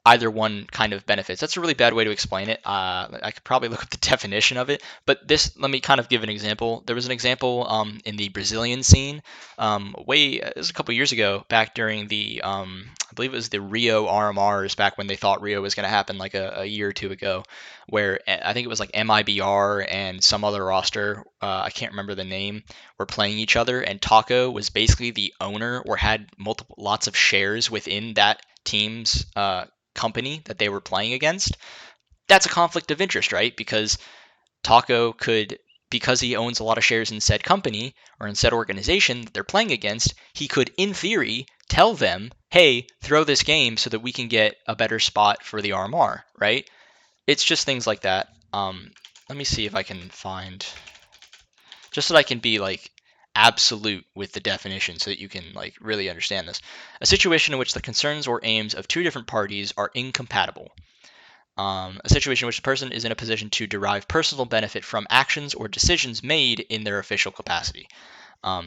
either one kind of benefits. That's a really bad way to explain it. I could probably look up the definition of it, but let me kind of give an example. There was an example in the Brazilian scene it was a couple years ago, back during the, I believe it was the Rio RMRs, back when they thought Rio was going to happen like a year or two ago, where I think it was like MIBR and some other roster, I can't remember the name, were playing each other, and Taco was basically the owner or had lots of shares within that team's company that they were playing against. That's a conflict of interest, right? Because Taco could, because he owns a lot of shares in said company or in said organization that they're playing against, he could, in theory, tell them, hey, throw this game so that we can get a better spot for the RMR, right? It's just things like that. Let me see if I can find, just so that I can be like absolute with the definition so that you can like really understand this. A situation in which the concerns or aims of two different parties are incompatible. A situation in which the person is in a position to derive personal benefit from actions or decisions made in their official capacity.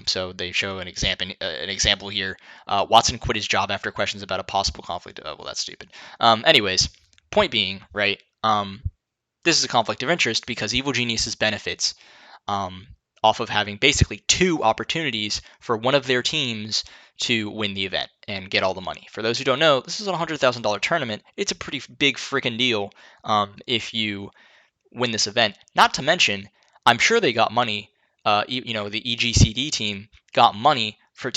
So they show an example here. Watson quit his job after questions about a possible conflict. Oh, well, that's stupid. Anyways, point being, right? This is a conflict of interest because Evil Geniuses benefits um, off of having basically two opportunities for one of their teams to win the event and get all the money. For those who don't know, this is a $100,000 tournament. It's a pretty big freaking deal if you win this event. Not to mention, I'm sure they got money. The EGCD team got money for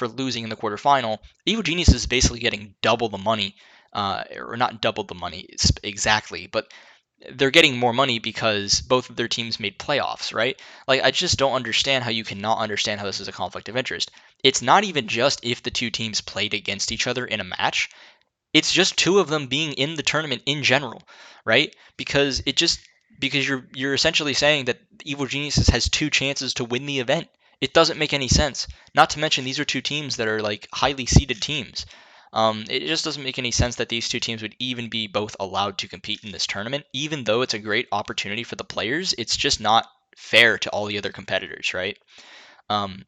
losing in the quarterfinal. Evil Genius is basically getting double the money, or not double the money exactly, but they're getting more money because both of their teams made playoffs, right? Like, I just don't understand how you cannot understand how this is a conflict of interest. It's not even just if the two teams played against each other in a match. It's just two of them being in the tournament in general, right? Because you're essentially saying that Evil Geniuses has two chances to win the event. It doesn't make any sense. Not to mention these are two teams that are like highly seeded teams. It just doesn't make any sense that these two teams would even be both allowed to compete in this tournament, even though it's a great opportunity for the players. It's just not fair to all the other competitors, right? Um,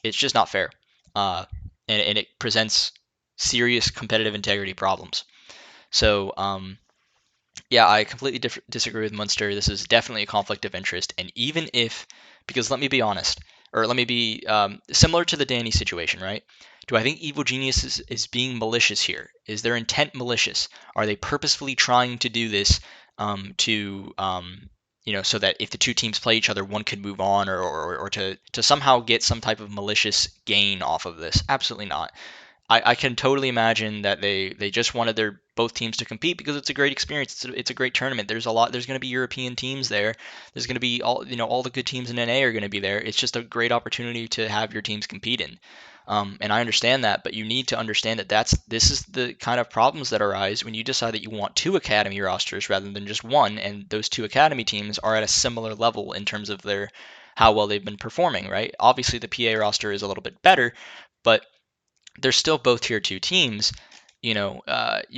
it's just not fair, and it presents serious competitive integrity problems. So, yeah, I completely disagree with Munster. This is definitely a conflict of interest, and even if, because let me be honest, or let me be similar to the Danny situation, right? Do I think Evil Genius is being malicious here? Is their intent malicious? Are they purposefully trying to do this so that if the two teams play each other, one could move on, or to somehow get some type of malicious gain off of this? Absolutely not. I can totally imagine that they just wanted their both teams to compete because it's a great experience. It's a great tournament. There's going to be European teams there. There's going to be all the good teams in NA are going to be there. It's just a great opportunity to have your teams compete in. And I understand that, but you need to understand that this is the kind of problems that arise when you decide that you want two academy rosters rather than just one, and those two academy teams are at a similar level in terms of their how well they've been performing. Right? Obviously, the PA roster is a little bit better, but they're still both tier two teams. You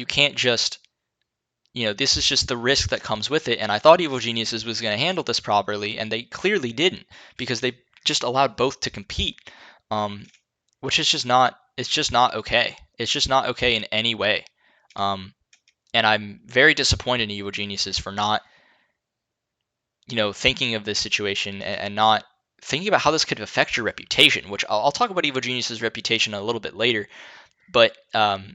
can't just, this is just the risk that comes with it. And I thought Evil Geniuses was going to handle this properly, and they clearly didn't because they just allowed both to compete, which is just not. It's just not okay. It's just not okay in any way. And I'm very disappointed in Evil Geniuses for not, thinking of this situation and not thinking about how this could affect your reputation. Which I'll talk about Evil Genius's reputation a little bit later. But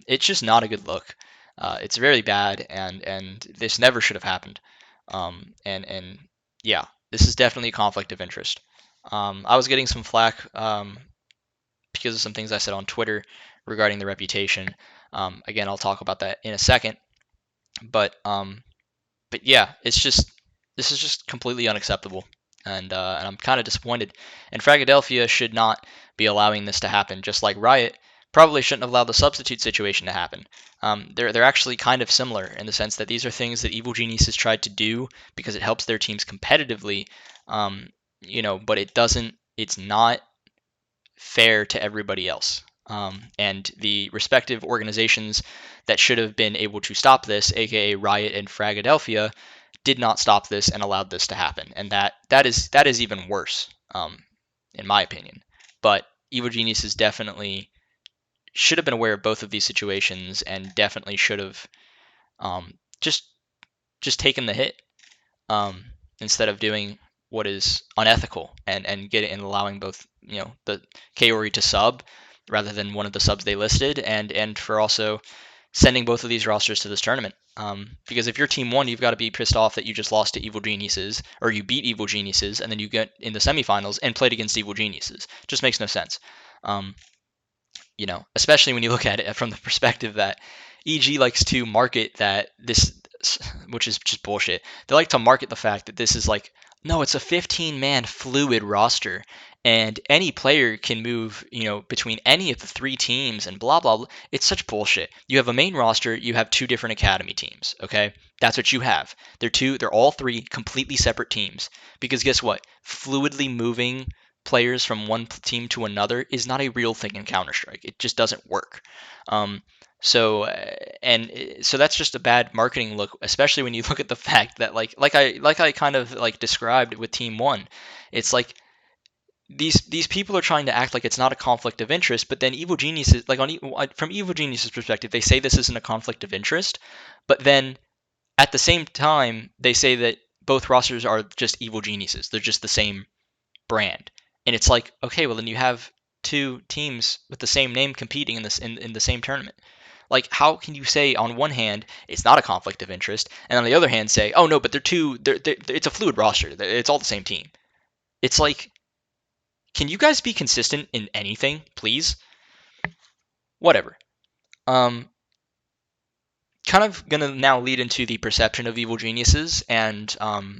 it's just not a good look. It's very bad, and this never should have happened. And yeah, this is definitely a conflict of interest. I was getting some flack because of some things I said on Twitter regarding the reputation. Again, I'll talk about that in a second. But yeah, this is just completely unacceptable, and I'm kind of disappointed. And Fragadelphia should not be allowing this to happen, just like Riot probably shouldn't have allowed the substitute situation to happen. They're actually kind of similar in the sense that these are things that Evil Genius has tried to do because it helps their teams competitively, but it doesn't. It's not fair to everybody else. And the respective organizations that should have been able to stop this, aka Riot and Fragadelphia, did not stop this and allowed this to happen, and that is even worse, in my opinion. But Evil Genius is definitely should have been aware of both of these situations and definitely should have Just taking the hit, um, instead of doing what is unethical and allowing both the Kaori to sub rather than one of the subs they listed, and for also sending both of these rosters to this tournament. Because if you're Team One, you've got to be pissed off that you just lost to Evil Geniuses, or you beat Evil Geniuses, and then you get in the semifinals and played against Evil Geniuses. Just makes no sense. Um, especially when you look at it from the perspective that EG likes to market that this, which is just bullshit. They like to market the fact that this is like, no, it's a 15-man fluid roster, and any player can move, between any of the three teams, and blah blah blah. It's such bullshit. You have a main roster, you have two different academy teams. Okay, that's what you have. They're all three completely separate teams. Because guess what? Fluidly moving players from one team to another is not a real thing in Counter Strike. It just doesn't work. Um, so that's just a bad marketing look, especially when you look at the fact that like I kind of like described with Team One, it's like these people are trying to act like it's not a conflict of interest, but then Evil Geniuses, from Evil Geniuses' perspective, they say this isn't a conflict of interest, but then at the same time they say that both rosters are just Evil Geniuses. They're just the same brand. And it's like, okay, well then you have two teams with the same name competing in the same tournament. Like, how can you say on one hand it's not a conflict of interest, and on the other hand say, oh no, but it's a fluid roster. It's all the same team. It's like, can you guys be consistent in anything, please? Whatever. Um, Kind of gonna now lead into the perception of evil geniuses, and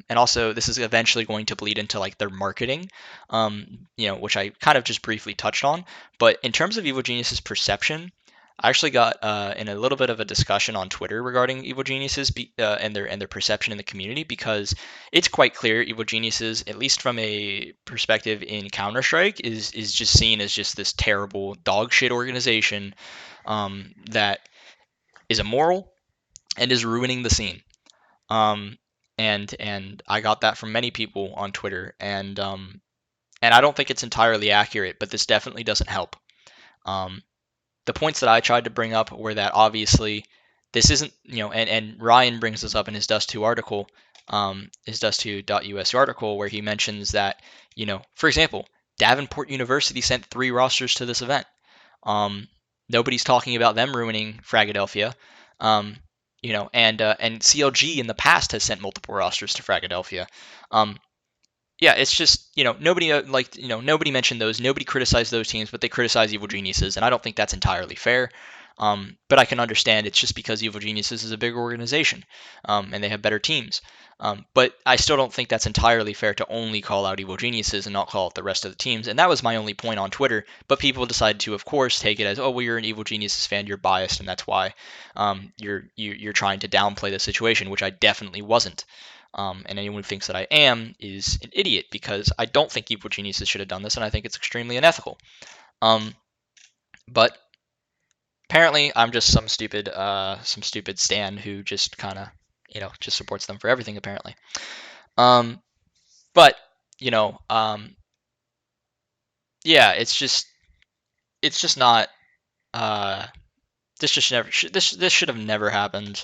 also this is eventually going to bleed into like their marketing, which I kind of just briefly touched on. But in terms of evil geniuses perception, I actually got in a little bit of a discussion on Twitter regarding evil geniuses and their perception in the community, because it's quite clear evil geniuses, at least from a perspective in Counter Strike, is just seen as just this terrible dog shit organization that is immoral and is ruining the scene. Um, and I got that from many people on Twitter, and I don't think it's entirely accurate, but this definitely doesn't help. Um, the points that I tried to bring up were that obviously this isn't, and Ryan brings this up in his Dust2 article, his Dust2.us article, where he mentions that, for example, Davenport University sent 3 rosters to this event. Um, Nobody's talking about them ruining Fragadelphia. Um, and CLG in the past has sent multiple rosters to Fragadelphia. Um, yeah, it's just nobody mentioned those, nobody criticized those teams, but they criticize Evil Geniuses, and I don't think that's entirely fair. But I can understand it's just because Evil Geniuses is a bigger organization, and they have better teams. But I still don't think that's entirely fair to only call out Evil Geniuses and not call out the rest of the teams. And that was my only point on Twitter. But people decided to, of course, take it as, oh, well, you're an Evil Geniuses fan, you're biased, and that's why you're trying to downplay the situation, which I definitely wasn't. And anyone who thinks that I am is an idiot, because I don't think Evil Geniuses should have done this, and I think it's extremely unethical. But apparently, I'm just some stupid stan who just kind of, just supports them for everything. Apparently, but yeah, it's just not. This just never. This should have never happened.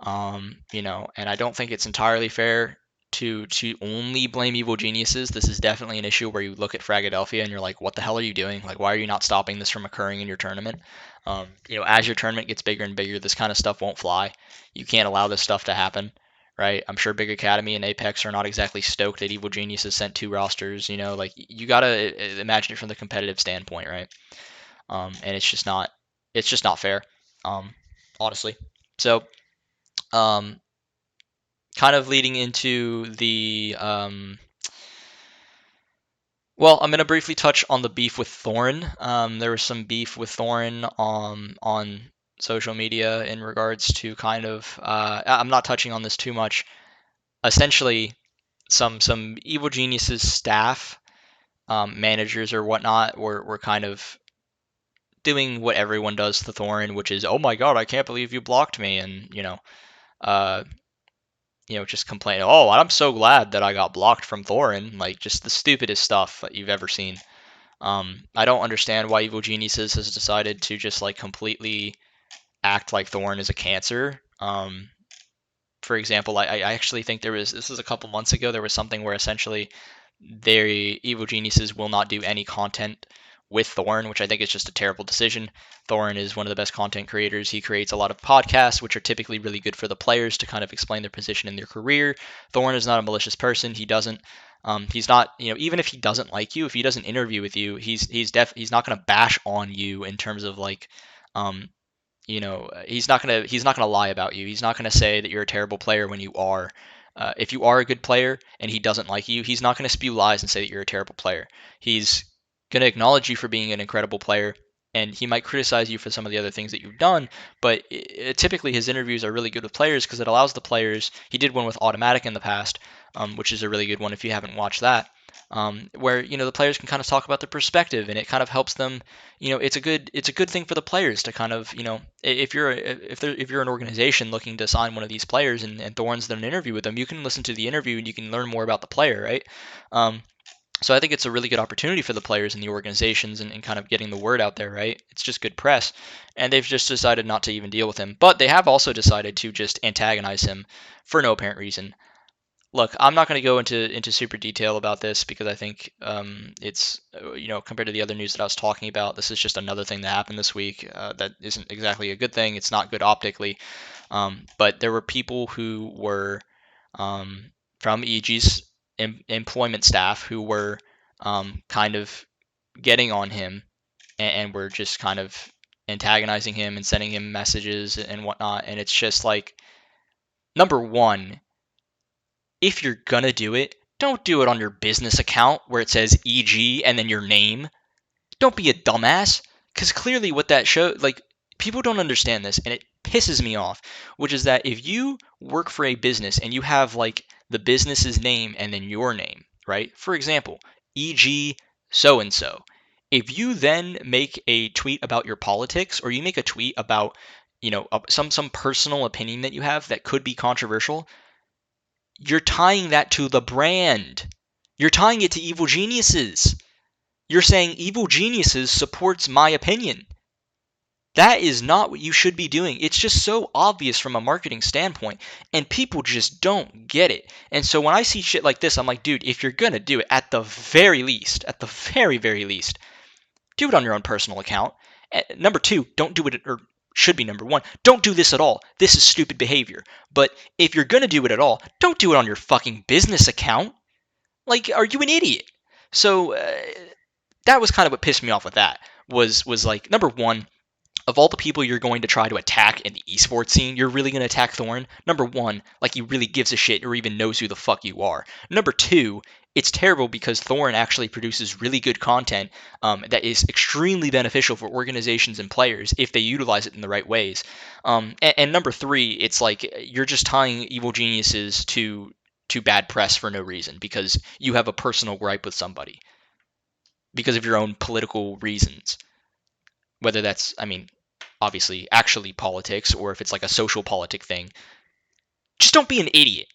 And I don't think it's entirely fair to only blame Evil Geniuses. This is definitely an issue where you look at Fragadelphia and you're like, what the hell are you doing? Like, why are you not stopping this from occurring in your tournament? As your tournament gets bigger and bigger, this kind of stuff won't fly. You can't allow this stuff to happen, right? I'm sure Big Academy and Apex are not exactly stoked that Evil Geniuses sent 2 rosters. Like, you gotta imagine it from the competitive standpoint, right? And it's just not fair, honestly. So, um, kind of leading into the well, I'm going to briefly touch on the beef with Thorin. There was some beef with Thorin on social media in regards to kind of I'm not touching on this too much. Essentially, some Evil Geniuses staff, managers or whatnot, were kind of doing what everyone does to Thorin, which is, oh my god, I can't believe you blocked me, and uh, just complain, oh, I'm so glad that I got blocked from Thorin, like just the stupidest stuff that you've ever seen. I don't understand why Evil Geniuses has decided to just like completely act like Thorin is a cancer. For example, I actually think this was a couple months ago, there was something where essentially their evil geniuses will not do any content with Thorn, which I think is just a terrible decision. Thorn is one of the best content creators. He creates a lot of podcasts, which are typically really good for the players to kind of explain their position in their career. Thorn is not a malicious person. He doesn't. He's not. Even if he doesn't like you, if he doesn't interview with you, he's not going to bash on you in terms of like um, he's not gonna lie about you. He's not gonna say that you're a terrible player when you are. If you are a good player and he doesn't like you, he's not gonna spew lies and say that you're a terrible player. He's gonna acknowledge you for being an incredible player, and he might criticize you for some of the other things that you've done. But typically, his interviews are really good with players because it allows the players. He did one with Automatic in the past, which is a really good one if you haven't watched that. Where the players can kind of talk about their perspective, and it kind of helps them. It's a good thing for the players to kind of if you're an organization looking to sign one of these players, and Thorne's done an interview with them, you can listen to the interview and you can learn more about the player, right? So I think it's a really good opportunity for the players and the organizations, and kind of getting the word out there, right? It's just good press. And they've just decided not to even deal with him. But they have also decided to just antagonize him for no apparent reason. Look, I'm not going to go into super detail about this because I think it's compared to the other news that I was talking about, this is just another thing that happened this week that isn't exactly a good thing. It's not good optically, but there were people who were from EG's employment staff who were kind of getting on him, and were just kind of antagonizing him and sending him messages and whatnot. And it's just like, number one, if you're gonna do it, don't do it on your business account where it says EG and then your name. Don't be a dumbass, because clearly what that shows, like, people don't understand this, and it pisses me off, which is that if you work for a business and you have like the business's name and then your name, right? For example, EG so and so. If you then make a tweet about your politics, or you make a tweet about some personal opinion that you have that could be controversial, you're tying that to the brand. You're tying it to Evil Geniuses. You're saying Evil Geniuses supports my opinion. That is not what you should be doing. It's just so obvious from a marketing standpoint, and people just don't get it. And so when I see shit like this, I'm like, dude, if you're gonna do it, at the very least, at the very, very least, do it on your own personal account. Number two, don't do it, or should be number one, don't do this at all. This is stupid behavior. But if you're going to do it at all, don't do it on your fucking business account. Like, are you an idiot? So that was kind of what pissed me off with that. Was like, number one, of all the people you're going to try to attack in the esports scene, you're really going to attack Thorn? Number one, like he really gives a shit or even knows who the fuck you are. Number two, it's terrible because Thorn actually produces really good content that is extremely beneficial for organizations and players if they utilize it in the right ways. And number three, it's like you're just tying Evil Geniuses to bad press for no reason because you have a personal gripe with somebody because of your own political reasons. Whether that's, I mean, obviously actually politics, or if it's like a social politic thing, just don't be an idiot.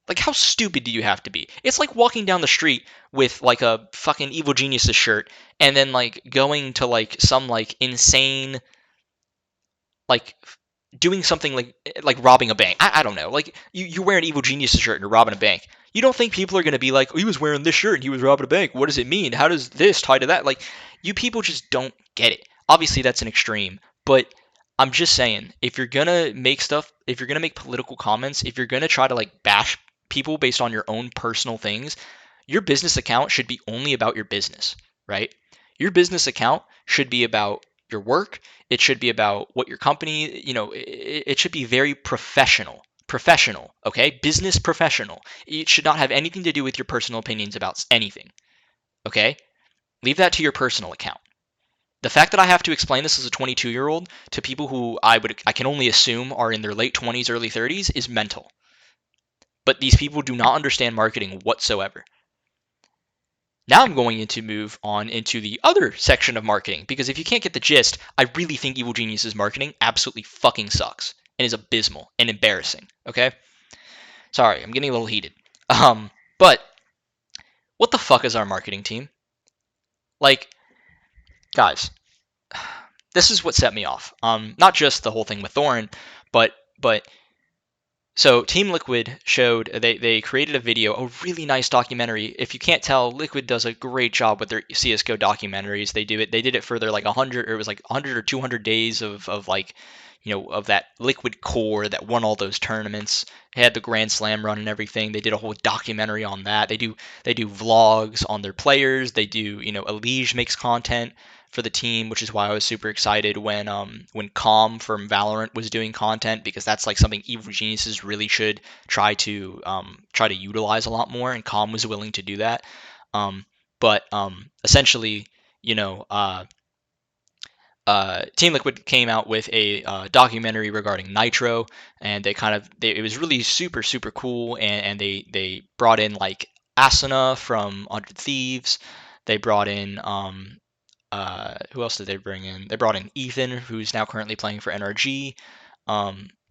Like, how stupid do you have to be? It's like walking down the street with like a fucking Evil Geniuses shirt and then like going to like some like insane, like doing something like robbing a bank. I don't know. Like you wear an Evil Geniuses shirt and you're robbing a bank. You don't think people are going to be like, oh, he was wearing this shirt and he was robbing a bank. What does it mean? How does this tie to that? Like, you people just don't get it. Obviously, that's an extreme, but I'm just saying, if you're going to make stuff, if you're going to make political comments, if you're going to try to like bash people based on your own personal things, your business account should be only about your business, right? Your business account should be about your work. It should be about what your company, it should be very professional. Professional, okay? Business professional. It should not have anything to do with your personal opinions about anything, okay? Leave that to your personal account. The fact that I have to explain this as a 22-year-old to people who I can only assume are in their late 20s, early 30s is mental. But these people do not understand marketing whatsoever. Now I'm going to move on into the other section of marketing, because if you can't get the gist, I really think Evil Genius's marketing absolutely fucking sucks and is abysmal and embarrassing, okay? Sorry, I'm getting a little heated. But what the fuck is our marketing team? Like, guys, this is what set me off. Not just the whole thing with Thorn, but So Team Liquid showed they created a video, a really nice documentary. If you can't tell, Liquid does a great job with their CS:GO documentaries. They did it for their like 100, or it was like 100 or 200 days of like, of that Liquid core that won all those tournaments. They had the Grand Slam run and everything. They did a whole documentary on that. They do vlogs on their players. They do, Elige makes content for the team, which is why I was super excited when Calm from Valorant was doing content, because that's like something Evil Geniuses really should try to utilize a lot more, and Calm was willing to do that. But essentially, you know, Team Liquid came out with a documentary regarding Nitro, and it was really super cool, and they brought in like Asuna from 100 Thieves. They brought in who else did they bring in? They brought in Ethan, who's now currently playing for NRG.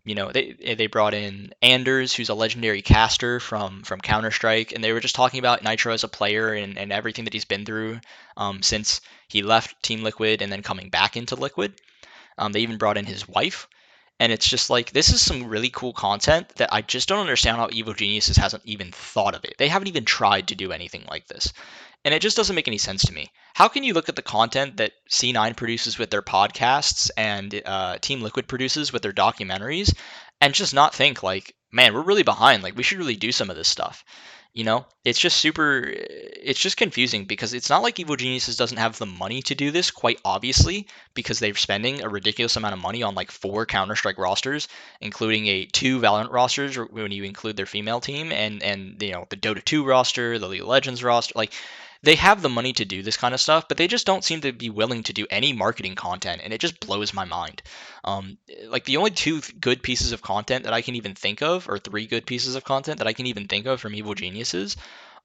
They brought in Anders, who's a legendary caster from Counter Strike, and they were just talking about Nitro as a player and everything that he's been through since he left Team Liquid and then coming back into Liquid. They even brought in his wife, and it's just like, this is some really cool content that I just don't understand how Evil Geniuses hasn't even thought of it. They haven't even tried to do anything like this. And it just doesn't make any sense to me. How can you look at the content that C9 produces with their podcasts and Team Liquid produces with their documentaries and just not think like, man, we're really behind. Like, we should really do some of this stuff. It's just confusing, because it's not like Evil Geniuses doesn't have the money to do this, quite obviously, because they're spending a ridiculous amount of money on like 4 Counter-Strike rosters, including 2 Valorant rosters when you include their female team, and the Dota 2 roster, the League of Legends roster. Like, they have the money to do this kind of stuff, but they just don't seem to be willing to do any marketing content, and it just blows my mind. Like, the only 2 good pieces of content that I can even think of, or 3 good pieces of content that I can even think of from Evil Geniuses,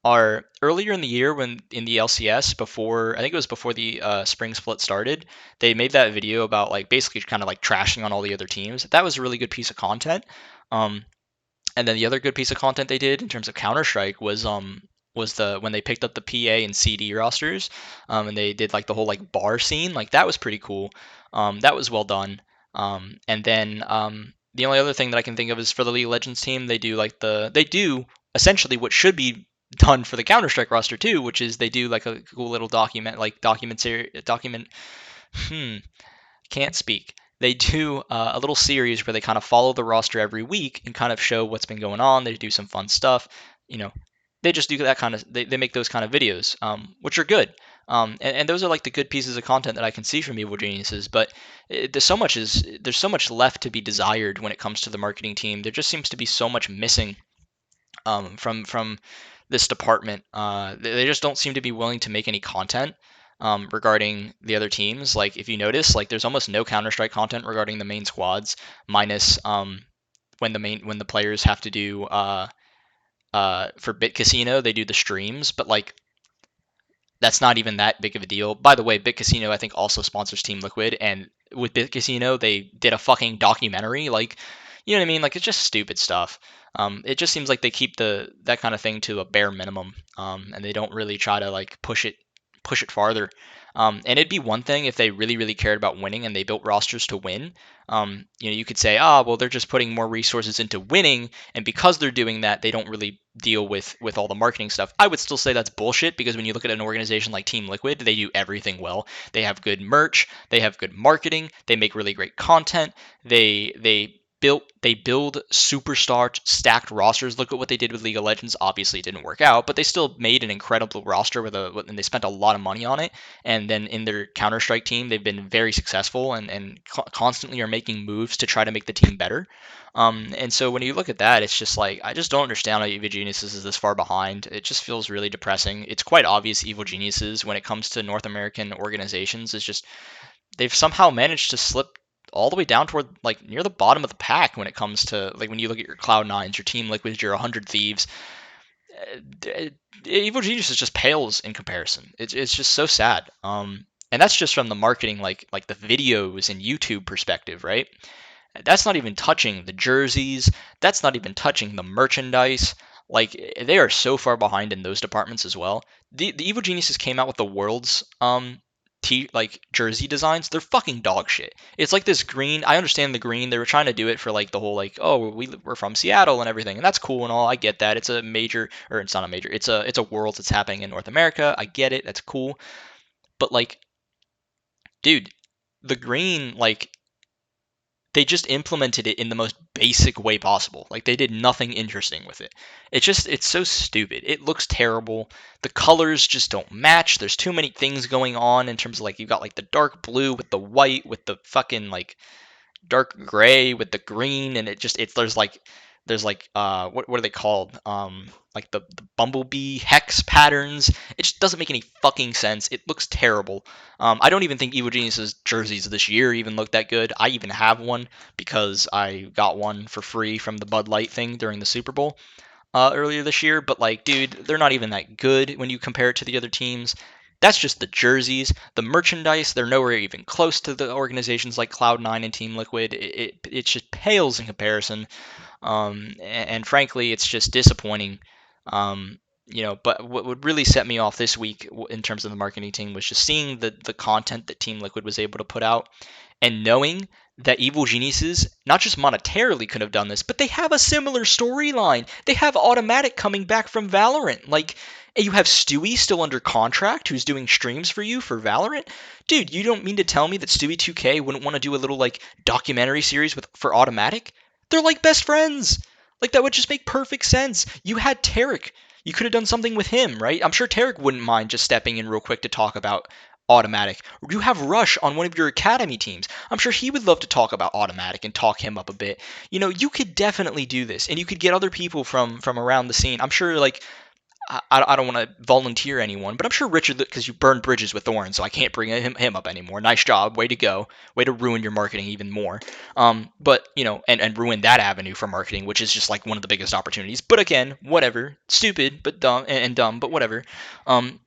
are earlier in the year, when in the LCS, before, I think it was before the spring split started. They made that video about like basically kind of like trashing on all the other teams. That was a really good piece of content. Um, and then the other good piece of content they did in terms of Counter Strike was the when they picked up the PA and CD rosters, and they did like the whole like bar scene. Like, that was pretty cool. That was well done. And then the only other thing that I can think of is for the League of Legends team. They do essentially what should be done for the Counter Strike roster too, which is they do like a cool little document. Hmm, can't speak. They do a little series where they kind of follow the roster every week and kind of show what's been going on. They do some fun stuff. You know, they just do that kind of. They make those kind of videos, which are good. And those are like the good pieces of content that I can see from Evil Geniuses. But there's so much left to be desired when it comes to the marketing team. There just seems to be so much missing from this department. They just don't seem to be willing to make any content regarding the other teams. Like, if you notice, like, there's almost no Counter Strike content regarding the main squads, minus when the players have to do for Bit Casino, they do the streams, but like, that's not even that big of a deal. By the way, Bit Casino I think also sponsors Team Liquid, and with Bit Casino they did a fucking documentary. Like, you know what I mean? Like, it's just stupid stuff. It just seems like they keep that kind of thing to a bare minimum, and they don't really try to like push it farther. And it'd be one thing if they really cared about winning and they built rosters to win. You could say, well, they're just putting more resources into winning, and because they're doing that, they don't really deal with all the marketing stuff. I would still say that's bullshit, because when you look at an organization like Team Liquid, they do everything well. They have good merch, they have good marketing, they make really great content, they build superstar stacked rosters. Look at what they did with League of Legends. Obviously, it didn't work out, but they still made an incredible roster and they spent a lot of money on it. And then in their Counter Strike team, they've been very successful and constantly are making moves to try to make the team better. And so when you look at that, it's just like, I just don't understand how Evil Geniuses is this far behind. It just feels really depressing. It's quite obvious Evil Geniuses, when it comes to North American organizations, is just, they've somehow managed to slip all the way down toward like near the bottom of the pack when it comes to, like, when you look at your Cloud9s, your Team Liquids, your 100 Thieves. Evil Geniuses just pales in comparison. It's just so sad. And that's just from the marketing, like the videos and YouTube perspective, right? That's not even touching the jerseys. That's not even touching the merchandise. Like, they are so far behind in those departments as well. The Evil Geniuses came out with the world's like jersey designs, they're fucking dog shit. It's like this green. I understand the green. They were trying to do it for like the whole like, oh, we're from Seattle and everything, and that's cool and all. I get that. It's a major, or it's not a major. It's a world that's happening in North America. I get it. That's cool. But like, dude, the green, like, they just implemented it in the most basic way possible. Like, they did nothing interesting with it. It's so stupid. It looks terrible. The colors just don't match. There's too many things going on in terms of like, you got like the dark blue with the white with the fucking like dark gray with the green, and there's like what are they called, like the bumblebee hex patterns. It just doesn't make any fucking sense. It looks terrible. I don't even think Evil Genius's jerseys this year even look that good. I even have one because I got one for free from the Bud Light thing during the Super Bowl earlier this year, but like, dude, they're not even that good when you compare it to the other teams. That's just the jerseys. The merchandise, they're nowhere even close to the organizations like Cloud9 and Team Liquid. It just pales in comparison. And frankly, it's just disappointing. But what would really set me off this week in terms of the marketing team was just seeing the content that Team Liquid was able to put out, and knowing that Evil Geniuses not just monetarily could have done this, but they have a similar storyline. They have Automatic coming back from Valorant. Like, you have Stewie still under contract, who's doing streams for you for Valorant. Dude, you don't mean to tell me that Stewie2K wouldn't want to do a little like documentary series for Automatic? They're like best friends. Like, that would just make perfect sense. You had Tarek. You could have done something with him, right? I'm sure Tarek wouldn't mind just stepping in real quick to talk about Automatic. You have Rush on one of your academy teams. I'm sure he would love to talk about Automatic and talk him up a bit. You could definitely do this, and you could get other people from around the scene. I'm sure, like, I don't want to volunteer anyone, but I'm sure Richard, because you burned bridges with Thorne, so I can't bring him up anymore. Nice job, way to go, way to ruin your marketing even more. But and ruin that avenue for marketing, which is just like one of the biggest opportunities. But again, whatever, stupid, but dumb and dumb, but whatever. Um,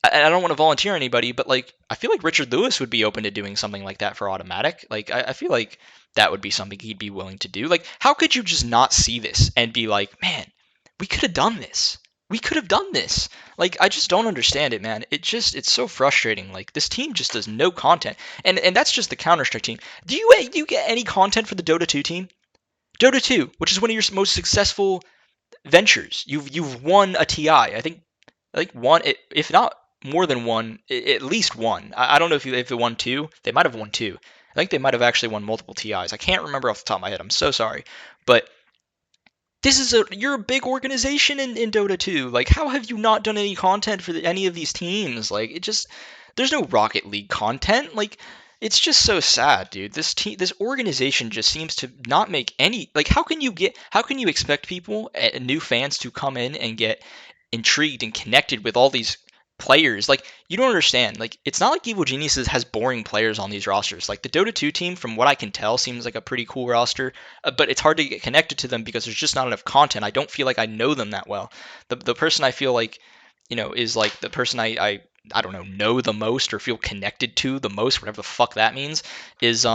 I don't want to volunteer anybody, but like, I feel like Richard Lewis would be open to doing something like that for Automatic. Like, I feel like that would be something he'd be willing to do. Like, how could you just not see this and be like, man, we could have done this. We could have done this. Like, I just don't understand it, man. It's so frustrating. Like, this team just does no content, and that's just the Counter Strike team. Do you get any content for the Dota 2 team? Dota 2, which is one of your most successful ventures. You've won a TI. I think one, if not more than one, at least one. I don't know if they won two. They might have won two. I think they might have actually won multiple TIs. I can't remember off the top of my head. I'm so sorry, but you're a big organization in Dota 2. Like, how have you not done any content for any of these teams? Like, there's no Rocket League content. Like, it's just so sad, dude. This organization just seems to not make any, like, how can you expect people, new fans, to come in and get intrigued and connected with all these players? Like, you don't understand. Like, it's not like Evil Geniuses has boring players on these rosters. Like, the Dota 2 team, from what I can tell, seems like a pretty cool roster, but it's hard to get connected to them because there's just not enough content. I don't feel like I know them that well. The person I feel like, is like the person I don't know the most or feel connected to the most, whatever the fuck that means, is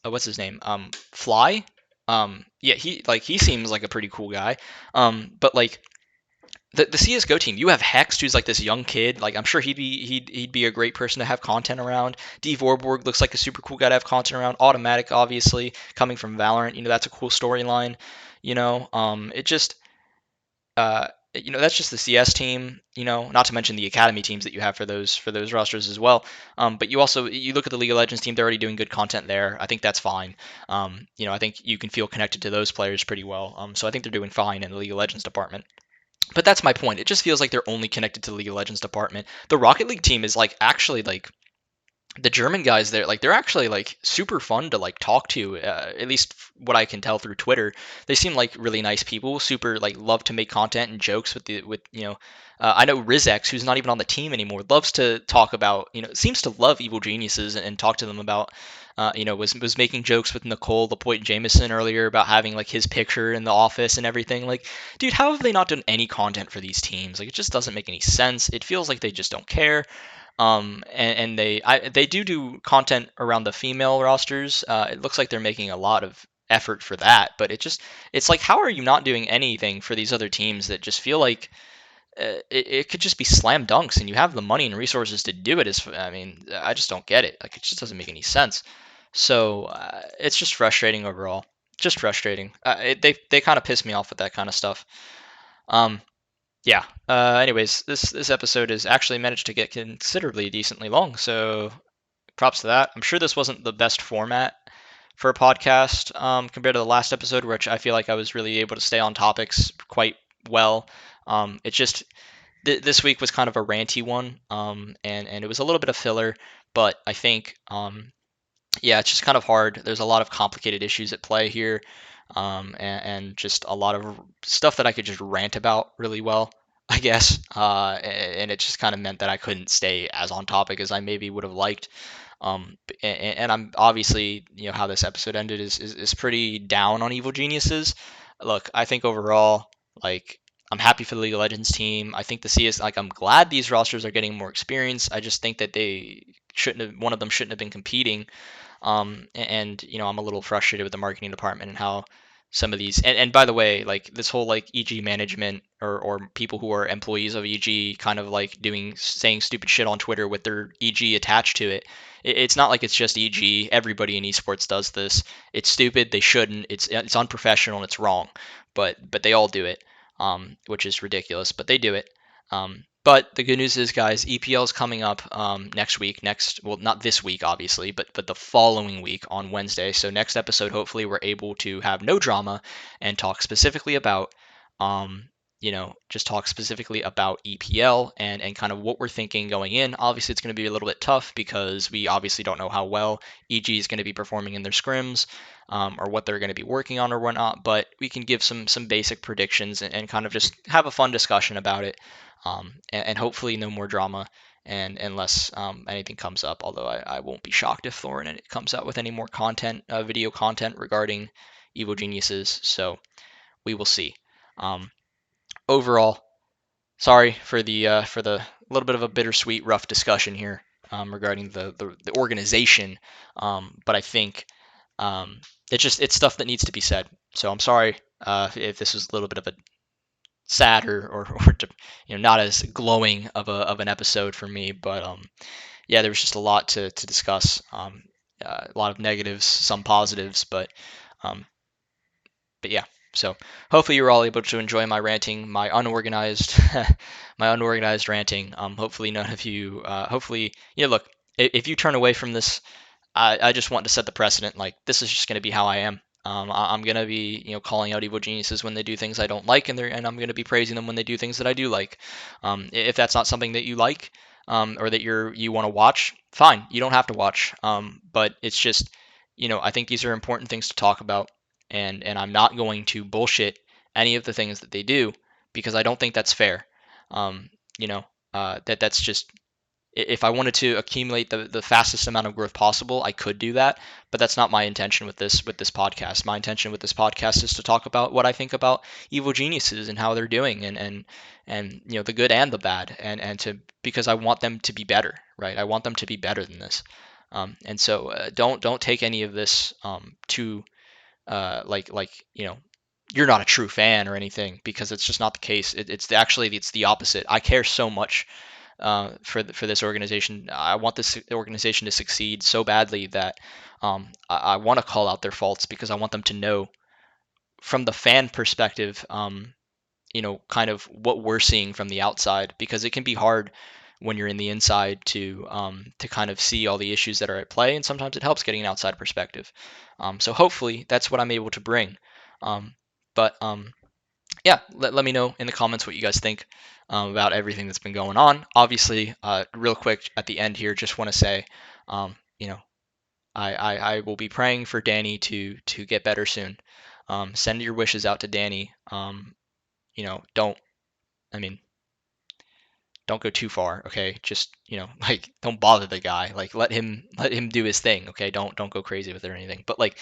what's his name? Fly. Yeah, he seems like a pretty cool guy. But like, the CSGO team, you have Hex, who's like this young kid. Like, I'm sure he'd be a great person to have content around. D Vorborg looks like a super cool guy to have content around. Automatic, obviously, coming from Valorant, that's a cool storyline. It just that's just the CS team. Not to mention the academy teams that you have for those rosters as well. But you look at the League of Legends team; they're already doing good content there. I think that's fine. I think you can feel connected to those players pretty well. So I think they're doing fine in the League of Legends department. But that's my point. It just feels like they're only connected to the League of Legends department. The Rocket League team is like actually like the German guys there, like they're actually like super fun to like talk to. At least what I can tell through Twitter, they seem like really nice people. Super like love to make content and jokes with. I know Rizex, who's not even on the team anymore, loves to talk about, seems to love Evil Geniuses and talk to them about. Was making jokes with Nicole Lapointe Jameson earlier about having like his picture in the office and everything. Like, dude, how have they not done any content for these teams? Like, it just doesn't make any sense. It feels like they just don't care. And they do content around the female rosters. It looks like they're making a lot of effort for that, but it's like, how are you not doing anything for these other teams that just feel like it could just be slam dunks, and you have the money and resources to do it. I mean, I just don't get it. Like, it just doesn't make any sense. So it's just frustrating overall. Just frustrating. They kind of piss me off with that kind of stuff. Um, yeah. Anyways, this episode has actually managed to get considerably decently long, so props to that. I'm sure this wasn't the best format for a podcast compared to the last episode, which I feel like I was really able to stay on topics quite well. It just this week was kind of a ranty one, and it was a little bit of filler, but I think yeah, it's just kind of hard. There's a lot of complicated issues at play here, and just a lot of stuff that I could just rant about really well, I guess. And it just kind of meant that I couldn't stay as on topic as I maybe would have liked. And I'm obviously, how this episode ended is pretty down on Evil Geniuses. Look, I think overall, like, I'm happy for the League of Legends team. I think the CS, like, I'm glad these rosters are getting more experience. I just think that one of them shouldn't have been competing. And I'm a little frustrated with the marketing department and how some of these and by the way, like, this whole like EG management or people who are employees of EG kind of like saying stupid shit on Twitter with their EG attached to it. It's not like it's just EG. Everybody in esports does this. It's stupid. They shouldn't. It's unprofessional and it's wrong. But they all do it, which is ridiculous. But they do it. But the good news is, guys, EPL is coming up next week. Well, not this week, obviously, but the following week on Wednesday. So next episode, hopefully, we're able to have no drama and talk specifically about, just talk specifically about EPL and kind of what we're thinking going in. Obviously, it's going to be a little bit tough because we obviously don't know how well EG is going to be performing in their scrims, or what they're going to be working on or whatnot. But we can give some basic predictions and kind of just have a fun discussion about it, and hopefully no more drama, and unless anything comes up. Although I won't be shocked if Thorin comes out with any more content, video content regarding Evil Geniuses. So we will see. Um, Overall, sorry for the little bit of a bittersweet, rough discussion here, regarding the organization. But I think it's stuff that needs to be said. So I'm sorry if this was a little bit of a sad or not as glowing of an episode for me. But yeah, there was just a lot to discuss. A lot of negatives, some positives, um, but yeah. So hopefully you're all able to enjoy my ranting, my unorganized, my unorganized ranting. Hopefully none of you. Hopefully, look, if you turn away from this, I just want to set the precedent. Like, this is just going to be how I am. I'm going to be, calling out Evil Geniuses when they do things I don't like, and I'm going to be praising them when they do things that I do like. If that's not something that you like, or that you want to watch, fine. You don't have to watch. But it's just, I think these are important things to talk about, and I'm not going to bullshit any of the things that they do because I don't think that's fair. Um, that's just, if I wanted to accumulate the fastest amount of growth possible, I could do that, but that's not my intention with this podcast. My intention with this podcast is to talk about what I think about Evil Geniuses and how they're doing, and the good and the bad, and to because I want them to be better, right? I want them to be better than this. And so don't take any of this to like you're not a true fan or anything, because it's just not the case. It's the opposite. I care so much for this organization. I want this organization to succeed so badly that I want to call out their faults because I want them to know from the fan perspective, kind of what we're seeing from the outside, because it can be hard when you're in the inside to kind of see all the issues that are at play, and sometimes it helps getting an outside perspective. So hopefully that's what I'm able to bring. But yeah, let me know in the comments what you guys think about everything that's been going on. Obviously, real quick at the end here, just want to say, um, you know, I will be praying for Danny to get better soon. Send your wishes out to Danny. Don't, I mean, don't go too far, okay? Just, like, don't bother the guy. Like, let him do his thing, okay? Don't go crazy with it or anything. But, like,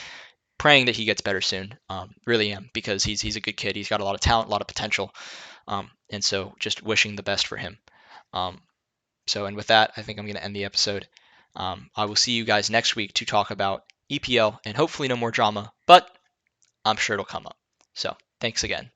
praying that he gets better soon. Really am, because he's a good kid. He's got a lot of talent, a lot of potential. And so just wishing the best for him. Um, and with that, I think I'm going to end the episode. I will see you guys next week to talk about EPL and hopefully no more drama, but I'm sure it'll come up. So thanks again.